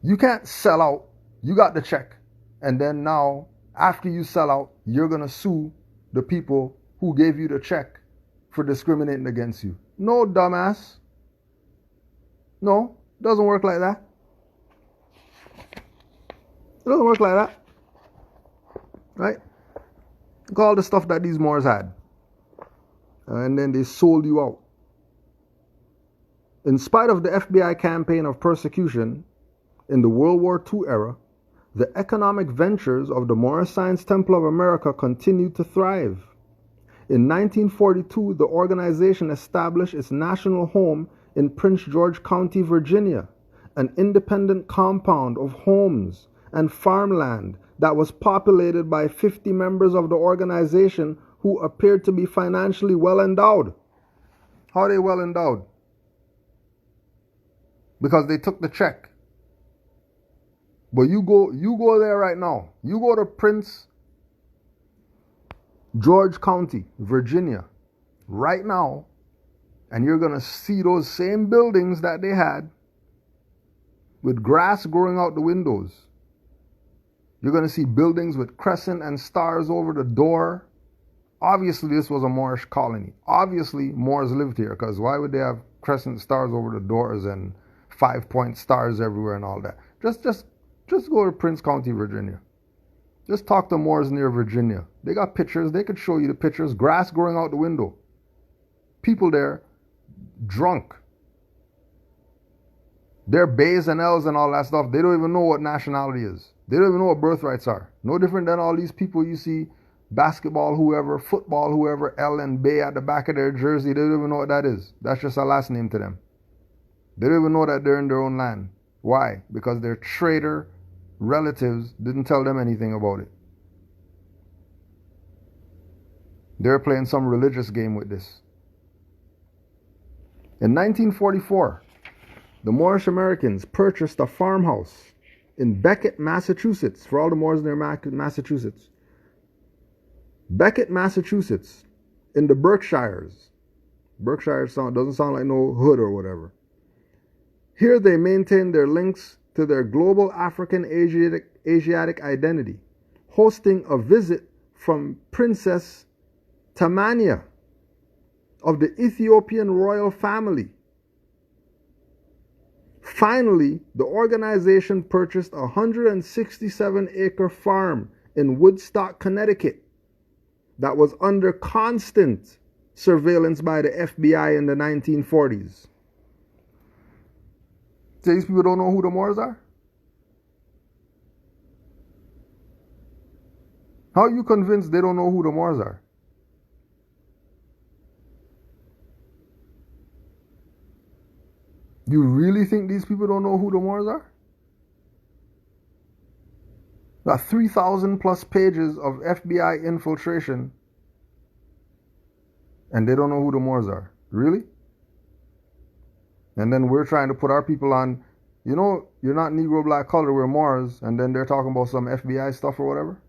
You can't sell out. You got the check. And then now, after you sell out, you're going to sue the people who gave you the check for discriminating against you. No, dumbass. No, it doesn't work like that. It doesn't work like that. Right? Look at all the stuff that these Moors had. And then they sold you out. In spite of the FBI campaign of persecution in the World War II era, the economic ventures of the Moorish Science Temple of America continued to thrive. In 1942, the organization established its national home in Prince George County, Virginia, an independent compound of homes and farmland that was populated by 50 members of the organization who appeared to be financially well endowed. How are they well endowed? Because they took the check. But you go there right now. You go to Prince George County, Virginia, right now, and you're going to see those same buildings that they had with grass growing out the windows. You're going to see buildings with crescent and stars over the door. Obviously, this was a Moorish colony. Obviously, Moors lived here, because why would they have crescent stars over the doors and 5-point stars everywhere and all that? Just go to Prince County, Virginia. Just talk to Moors near Virginia. They got pictures. They could show you the pictures. Grass growing out the window. People there, drunk. They're Bays and L's and all that stuff. They don't even know what nationality is. They don't even know what birthrights are. No different than all these people you see, basketball whoever, football whoever, L and Bay at the back of their jersey. They don't even know what that is. That's just a last name to them. They don't even know that they're in their own land. Why? Because their traitor relatives didn't tell them anything about it. They're playing some religious game with this. In 1944, the Moorish Americans purchased a farmhouse in Beckett, Massachusetts, for all the Moors near Massachusetts. Beckett, Massachusetts, in the Berkshires. Berkshire doesn't sound like no hood or whatever. Here they maintain their links to their global African Asiatic identity, hosting a visit from Princess Tamania of the Ethiopian royal family. Finally, the organization purchased a 167-acre farm in Woodstock, Connecticut that was under constant surveillance by the FBI in the 1940s. So these people don't know who the Moors are? How are you convinced they don't know who the Moors are? You really think these people don't know who the Moors are? Got 3,000 plus pages of FBI infiltration, and they don't know who the Moors are. Really? And then we're trying to put our people on, you know, you're not Negro, black, color, we're Moors, and then they're talking about some FBI stuff or whatever.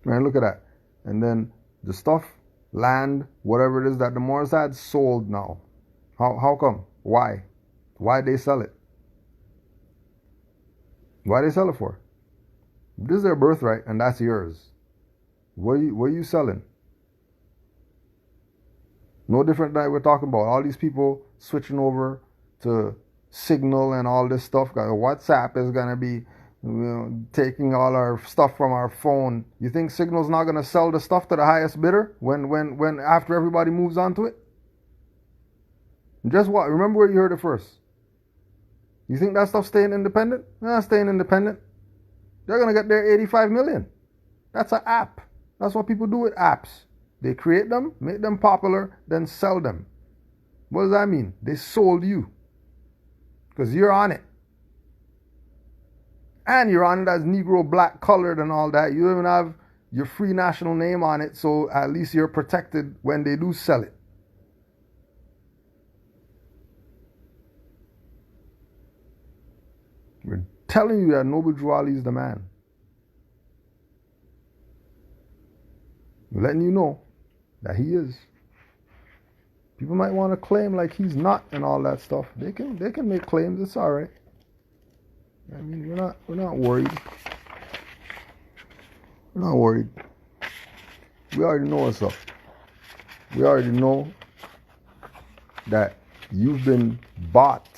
Man, look at that. And then the stuff, land, whatever it is that the Moors had, sold now. How come? Why? Why'd they sell it? Why they sell it for? This is their birthright, and that's yours. What are you selling? No different than we're talking about. All these people switching over to Signal and all this stuff. WhatsApp is going to be taking all our stuff from our phone. You think Signal's not going to sell the stuff to the highest bidder when after everybody moves on to it? Just what? Remember where you heard it first. You think that stuff's staying independent? Not staying independent. They're going to get their 85 million. That's an app. That's what people do with apps. They create them, make them popular, then sell them. What does that mean? They sold you. Because you're on it. And you're on it as Negro, black, colored, and all that. You even have your free national name on it, so at least you're protected when they do sell it. telling you that Noble Drew Ali is the man. I'm letting you know that he is. People might want to claim like he's not and all that stuff. They can make claims. It's all right. I mean, we're not worried. We're not worried. We already know what's up. We already know that you've been bought.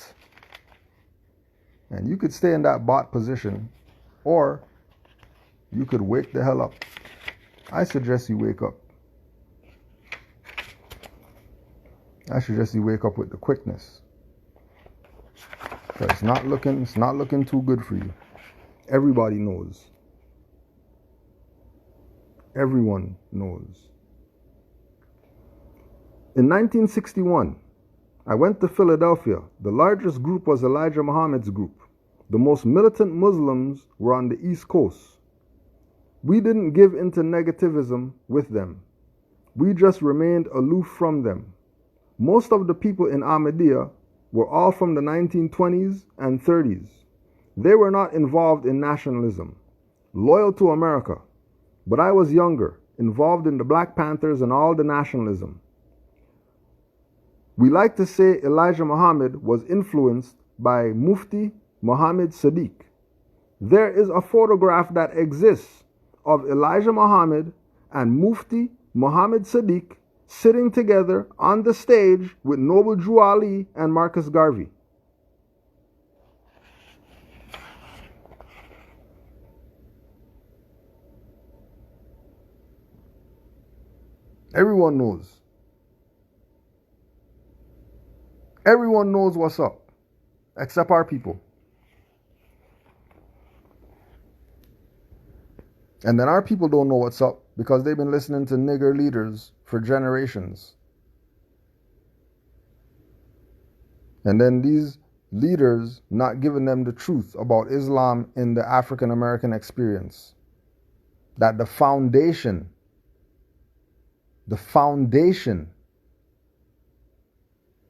And you could stay in that bought position, or you could wake the hell up. I suggest you wake up. I suggest you wake up with the quickness. Because it's not looking too good for you. Everybody knows. Everyone knows. In 1961, I went to Philadelphia. The largest group was Elijah Muhammad's group. The most militant Muslims were on the East Coast. We didn't give into negativism with them. We just remained aloof from them. Most of the people in Ahmadiyya were all from the 1920s and 30s. They were not involved in nationalism, loyal to America. But I was younger, involved in the Black Panthers and all the nationalism. We like to say Elijah Muhammad was influenced by Mufti Muhammad Sadiq. There is a photograph that exists of Elijah Muhammad and Mufti Muhammad Sadiq sitting together on the stage with Noble Drew Ali and Marcus Garvey. Everyone knows. Everyone knows what's up, except our people. And then our people don't know what's up because they've been listening to nigger leaders for generations. And then these leaders not giving them the truth about Islam in the African American experience. That the foundation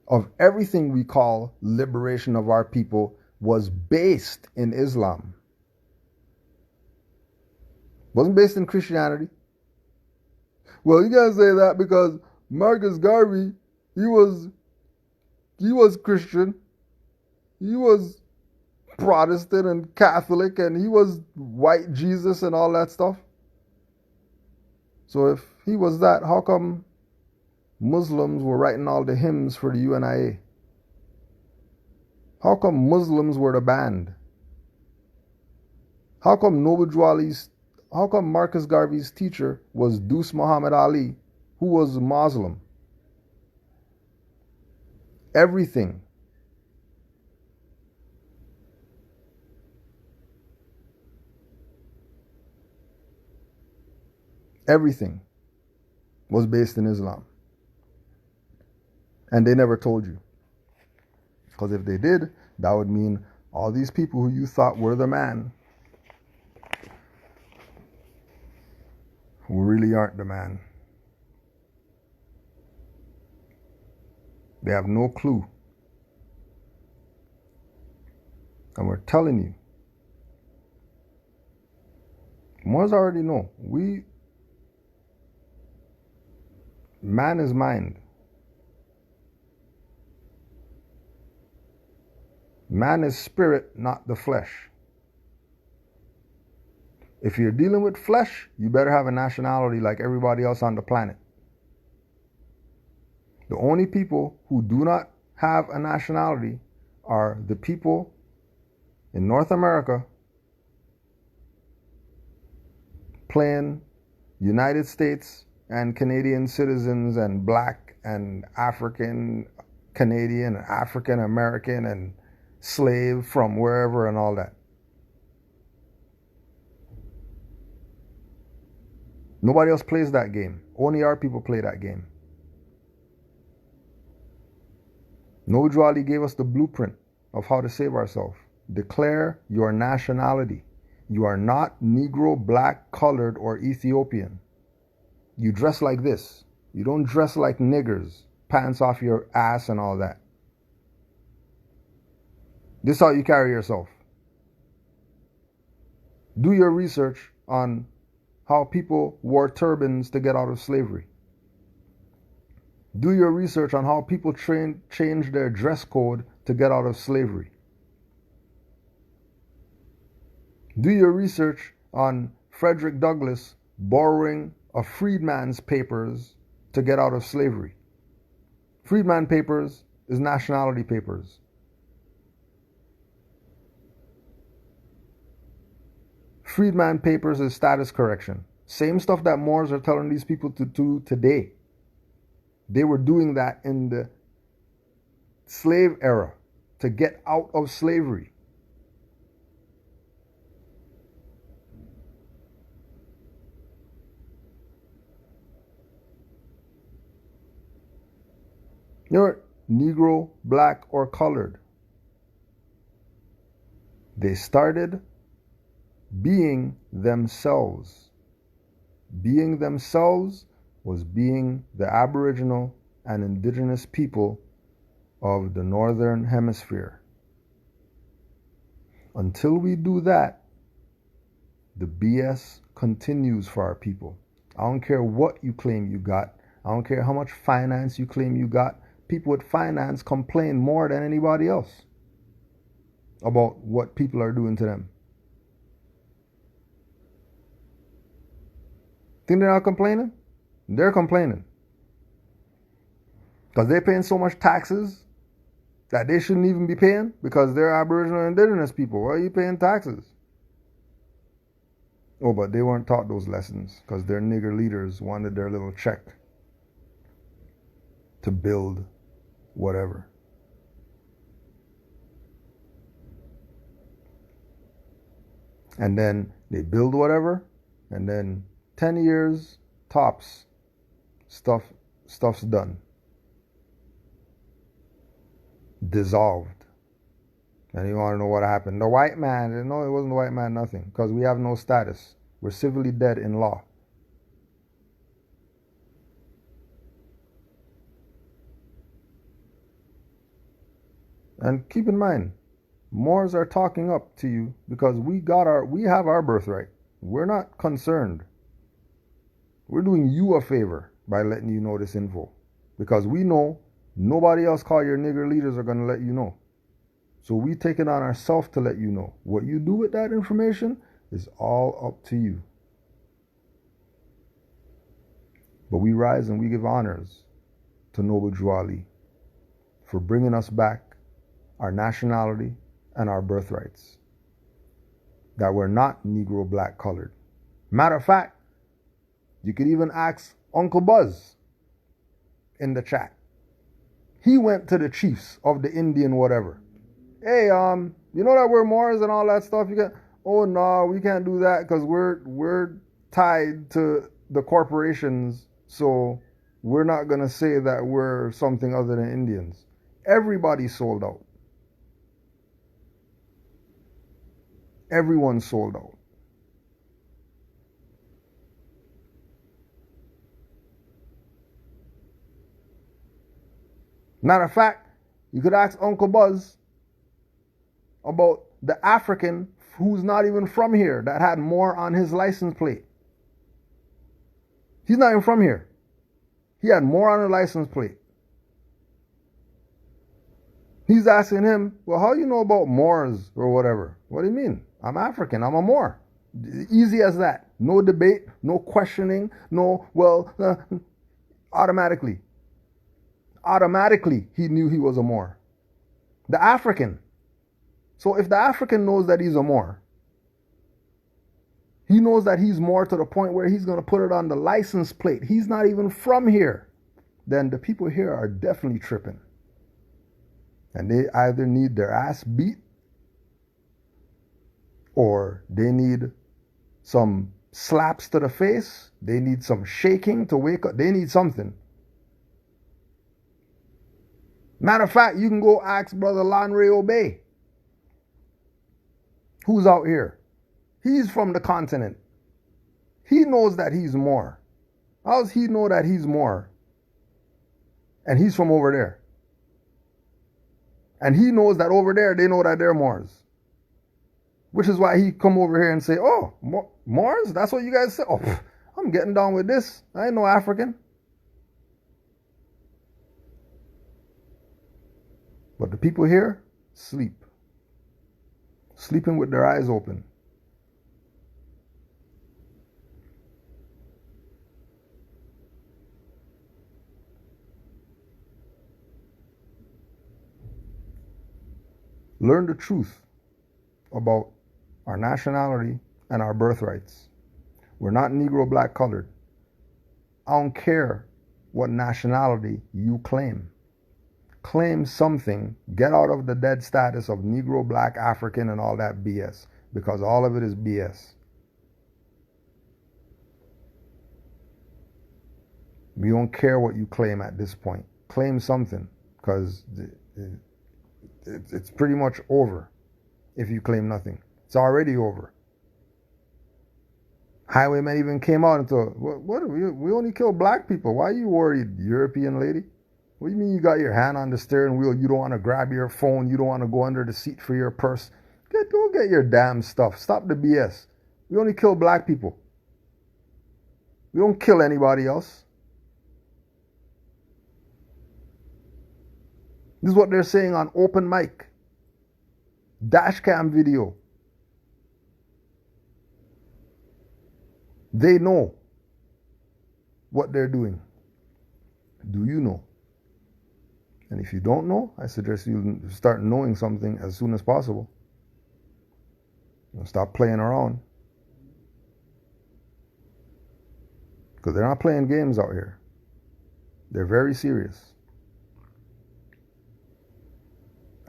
of everything we call liberation of our people was based in Islam. Wasn't based in Christianity. Well, you gotta say that because Marcus Garvey, he was Christian, he was Protestant and Catholic, and he was white Jesus and all that stuff. So if he was that, how come Muslims were writing all the hymns for the UNIA? How come Muslims were the band? How come how come Marcus Garvey's teacher was Deuce Muhammad Ali, who was a Muslim? Everything. Everything was based in Islam. And they never told you. Because if they did, that would mean all these people who you thought were the man who really aren't the man. They have no clue. And we're telling you. Moors already know. Man is mind. Man is spirit, not the flesh. If you're dealing with flesh, you better have a nationality like everybody else on the planet. The only people who do not have a nationality are the people in North America playing United States and Canadian citizens and black and African Canadian and African American and slave from wherever and all that. Nobody else plays that game. Only our people play that game. Noble Drew Ali gave us the blueprint of how to save ourselves. Declare your nationality. You are not Negro, black, colored, or Ethiopian. You dress like this. You don't dress like niggers, pants off your ass and all that. This is how you carry yourself. Do your research on how people wore turbans to get out of slavery. Do your research on how people changed their dress code to get out of slavery. Do your research on Frederick Douglass borrowing a freedman's papers to get out of slavery. Freedman papers is nationality papers. Freedman papers is status correction. Same stuff that Moors are telling these people to do today. They were doing that in the slave era to get out of slavery. You're Negro, black, or colored. They started being themselves. Being themselves was being the Aboriginal and Indigenous people of the Northern Hemisphere. Until we do that, the BS continues for our people. I don't care what you claim you got. I don't care how much finance you claim you got. People with finance complain more than anybody else about what people are doing to them. Think they're not complaining? They're complaining. Because they're paying so much taxes that they shouldn't even be paying because they're Aboriginal and Indigenous people. Why are you paying taxes? Oh, but they weren't taught those lessons because their nigger leaders wanted their little check to build whatever. And then they build whatever, and then 10 years tops, stuff's done. Dissolved. And you want to know what happened? The white man, no, it wasn't the white man, nothing, because we have no status. We're civilly dead in law. And keep in mind, Moors are talking up to you because we have our birthright. We're not concerned. We're doing you a favor by letting you know this info. Because we know nobody else called your nigger leaders are going to let you know. So we take it on ourselves to let you know. What you do with that information is all up to you. But we rise and we give honors to Noble Drew Ali for bringing us back our nationality and our birthrights. That we're not Negro, black, colored. Matter of fact, you could even ask Uncle Buzz in the chat. He went to the chiefs of the Indian whatever. Hey, you know that we're Moors and all that stuff? Oh no, we can't do that because we're tied to the corporations, so we're not gonna say that we're something other than Indians. Everybody sold out. Everyone sold out. Matter of fact, you could ask Uncle Buzz about the African who's not even from here that had more on his license plate. He's not even from here. He had more on the license plate. He's asking him, well, how do you know about Moors or whatever? What do you mean? I'm African. I'm a Moor. Easy as that. No debate, no questioning, automatically. Automatically, he knew he was a Moor. The African. So if the African knows that he's a Moor, he knows that he's Moor to the point where he's going to put it on the license plate. He's not even from here. Then the people here are definitely tripping. And they either need their ass beat or they need some slaps to the face. They need some shaking to wake up. They need something. Matter of fact, you can go ask Brother Lanre Obey, who's out here. He's from the continent. He knows that he's Moor. How does he know that he's Moor? And he's from over there. And he knows that over there, they know that they're Moors. Which is why he come over here and say, oh, Mars? That's what you guys say? Oh, I'm getting down with this. I ain't no African. But the people here sleep. Sleeping with their eyes open. Learn the truth about our nationality and our birthrights. We're not Negro, black, colored. I don't care what nationality you claim. Claim something. Get out of the dead status of Negro, black, African, and all that BS. Because all of it is BS. We don't care what you claim at this point. Claim something. Because it's pretty much over if you claim nothing. It's already over. Highwaymen even came out and thought, what we only kill black people. Why are you worried, European lady? What do you mean you got your hand on the steering wheel? You don't want to grab your phone. You don't want to go under the seat for your purse. Go get your damn stuff. Stop the BS. We only kill black people. We don't kill anybody else. This is what they're saying on open mic. Dash cam video. They know what they're doing. Do you know? And if you don't know, I suggest you start knowing something as soon as possible. Stop playing around. Because they're not playing games out here. They're very serious.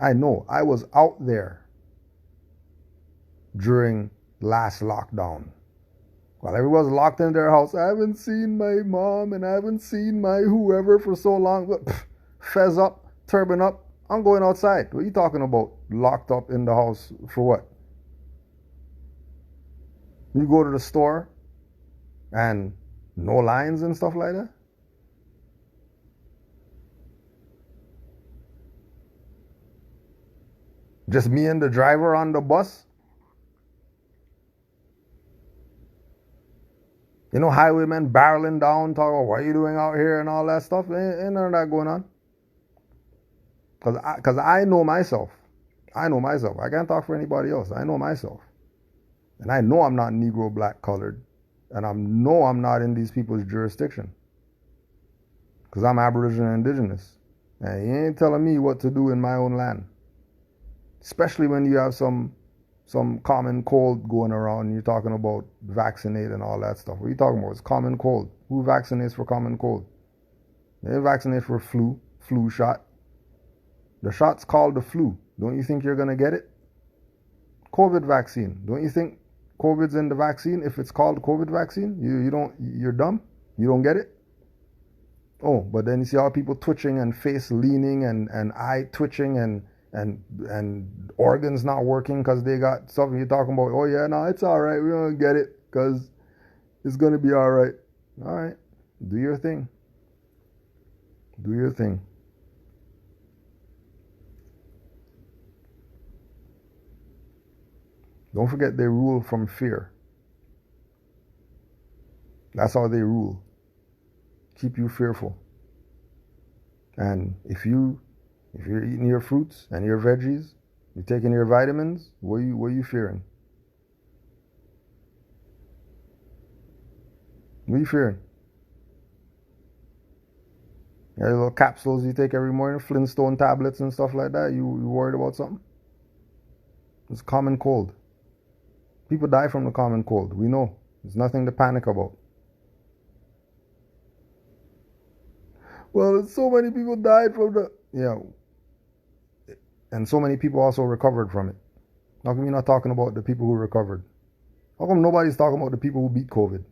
I know. I was out there during last lockdown. While everyone was locked in their house, I haven't seen my mom and I haven't seen my whoever for so long. But fez up, turban up, I'm going outside. What are you talking about? Locked up in the house for what? You go to the store and no lines and stuff like that? Just me and the driver on the bus? You know, highwaymen barreling down, talking about what are you doing out here and all that stuff. Ain't none of that going on. Because I know myself. I know myself. I can't talk for anybody else. I know myself. And I know I'm not Negro, black, colored. And I know I'm not in these people's jurisdiction. Because I'm Aboriginal and Indigenous. And you ain't telling me what to do in my own land. Especially when you have some common cold going around. You're talking about vaccinate and all that stuff. What are you talking about? It's common cold. Who vaccinates for common cold? They vaccinate for flu shot. The shot's called the flu. Don't you think you're going to get it? COVID vaccine. Don't you think COVID's in the vaccine if it's called COVID vaccine? You're dumb? You don't get it? Oh, but then you see all people twitching and face leaning and eye twitching and organs not working because they got something. You're talking about, oh yeah, no, it's all right. We don't get it because it's going to be all right. All right. Do your thing. Do your thing. Don't forget they rule from fear. That's how they rule. Keep you fearful. And if you're eating your fruits and your veggies, you're taking your vitamins, what are you fearing? What are you fearing? You got little capsules you take every morning, Flintstone tablets and stuff like that. You worried about something? It's common cold. People die from the common cold. We know. There's nothing to panic about. Well, so many people died from the... Yeah. And so many people also recovered from it. How come you're not talking about the people who recovered? How come nobody's talking about the people who beat COVID?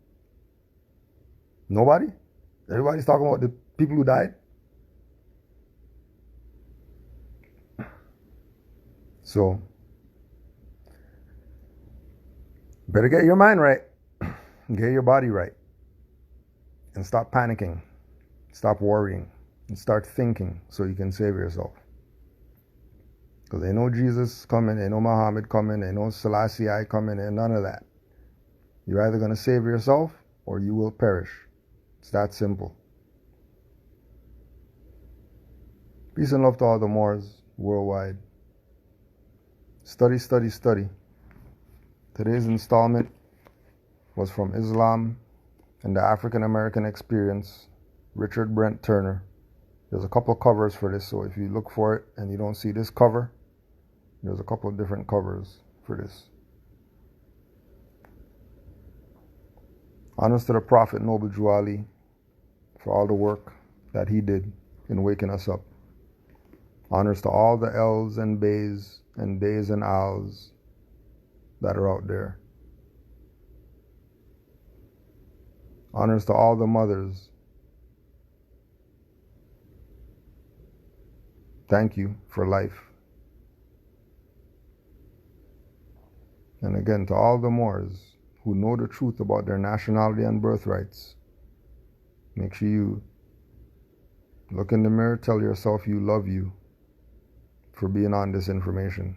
Nobody? Everybody's talking about the people who died? So, better get your mind right. Get your body right. And stop panicking. Stop worrying. And start thinking so you can save yourself. Because they know Jesus coming, they know Muhammad coming, they know Selassie I coming, and none of that. You're either going to save yourself or you will perish. It's that simple. Peace and love to all the Moors worldwide. Study, study, study. Today's installment was from Islam and the African American Experience, Richard Brent Turner. There's a couple of covers for this, so if you look for it and you don't see this cover, there's a couple of different covers for this. Honors to the Prophet Noble Drew Ali for all the work that he did in waking us up. Honors to all the L's and B's and Days and Al's that are out there. Honors to all the mothers. Thank you for life. And again, to all the Moors who know the truth about their nationality and birthrights, make sure you look in the mirror, tell yourself you love you for being on this information,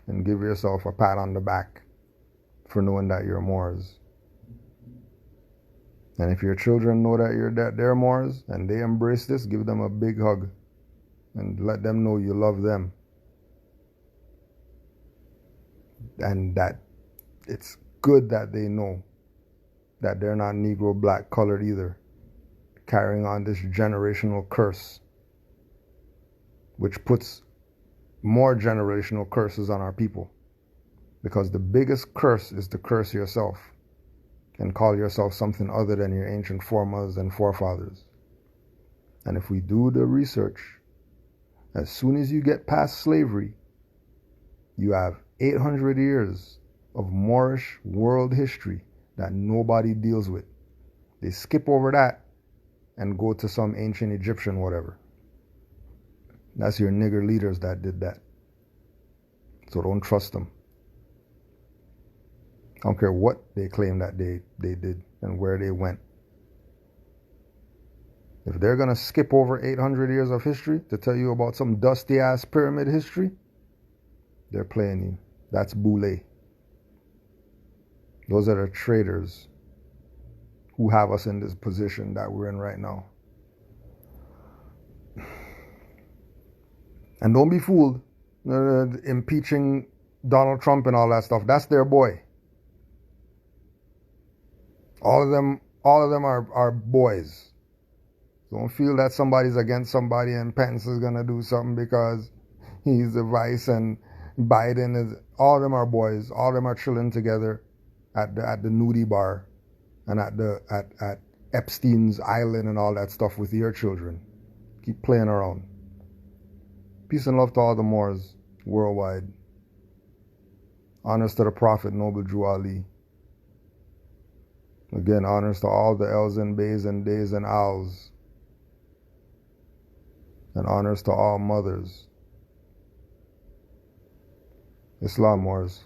and give yourself a pat on the back for knowing that you're Moors. And if your children know that they're Moors and they embrace this, give them a big hug and let them know you love them. And that it's good that they know that they're not Negro, black, colored either, carrying on this generational curse, which puts more generational curses on our people. Because the biggest curse is to curse yourself and call yourself something other than your ancient foremothers and forefathers. And if we do the research, as soon as you get past slavery, you have 800 years of Moorish world history that nobody deals with. They skip over that and go to some ancient Egyptian whatever. That's your nigger leaders that did that. So don't trust them. I don't care what they claim that they did and where they went. If they're going to skip over 800 years of history to tell you about some dusty-ass pyramid history, they're playing you. That's boule. Those are the traitors who have us in this position that we're in right now. And don't be fooled. Impeaching Donald Trump and all that stuff. That's their boy. All of them are boys. Don't feel that somebody's against somebody and Pence is gonna do something because he's the vice and Biden is. All of them are boys. All of them are chilling together at the nudie bar and at Epstein's Island and all that stuff with your children. Keep playing around. Peace and love to all the Moors worldwide. Honors to the Prophet Noble Drew Ali. Again, honors to all the L's and B's and Days and Al's. And honors to all mothers. Islam Moors.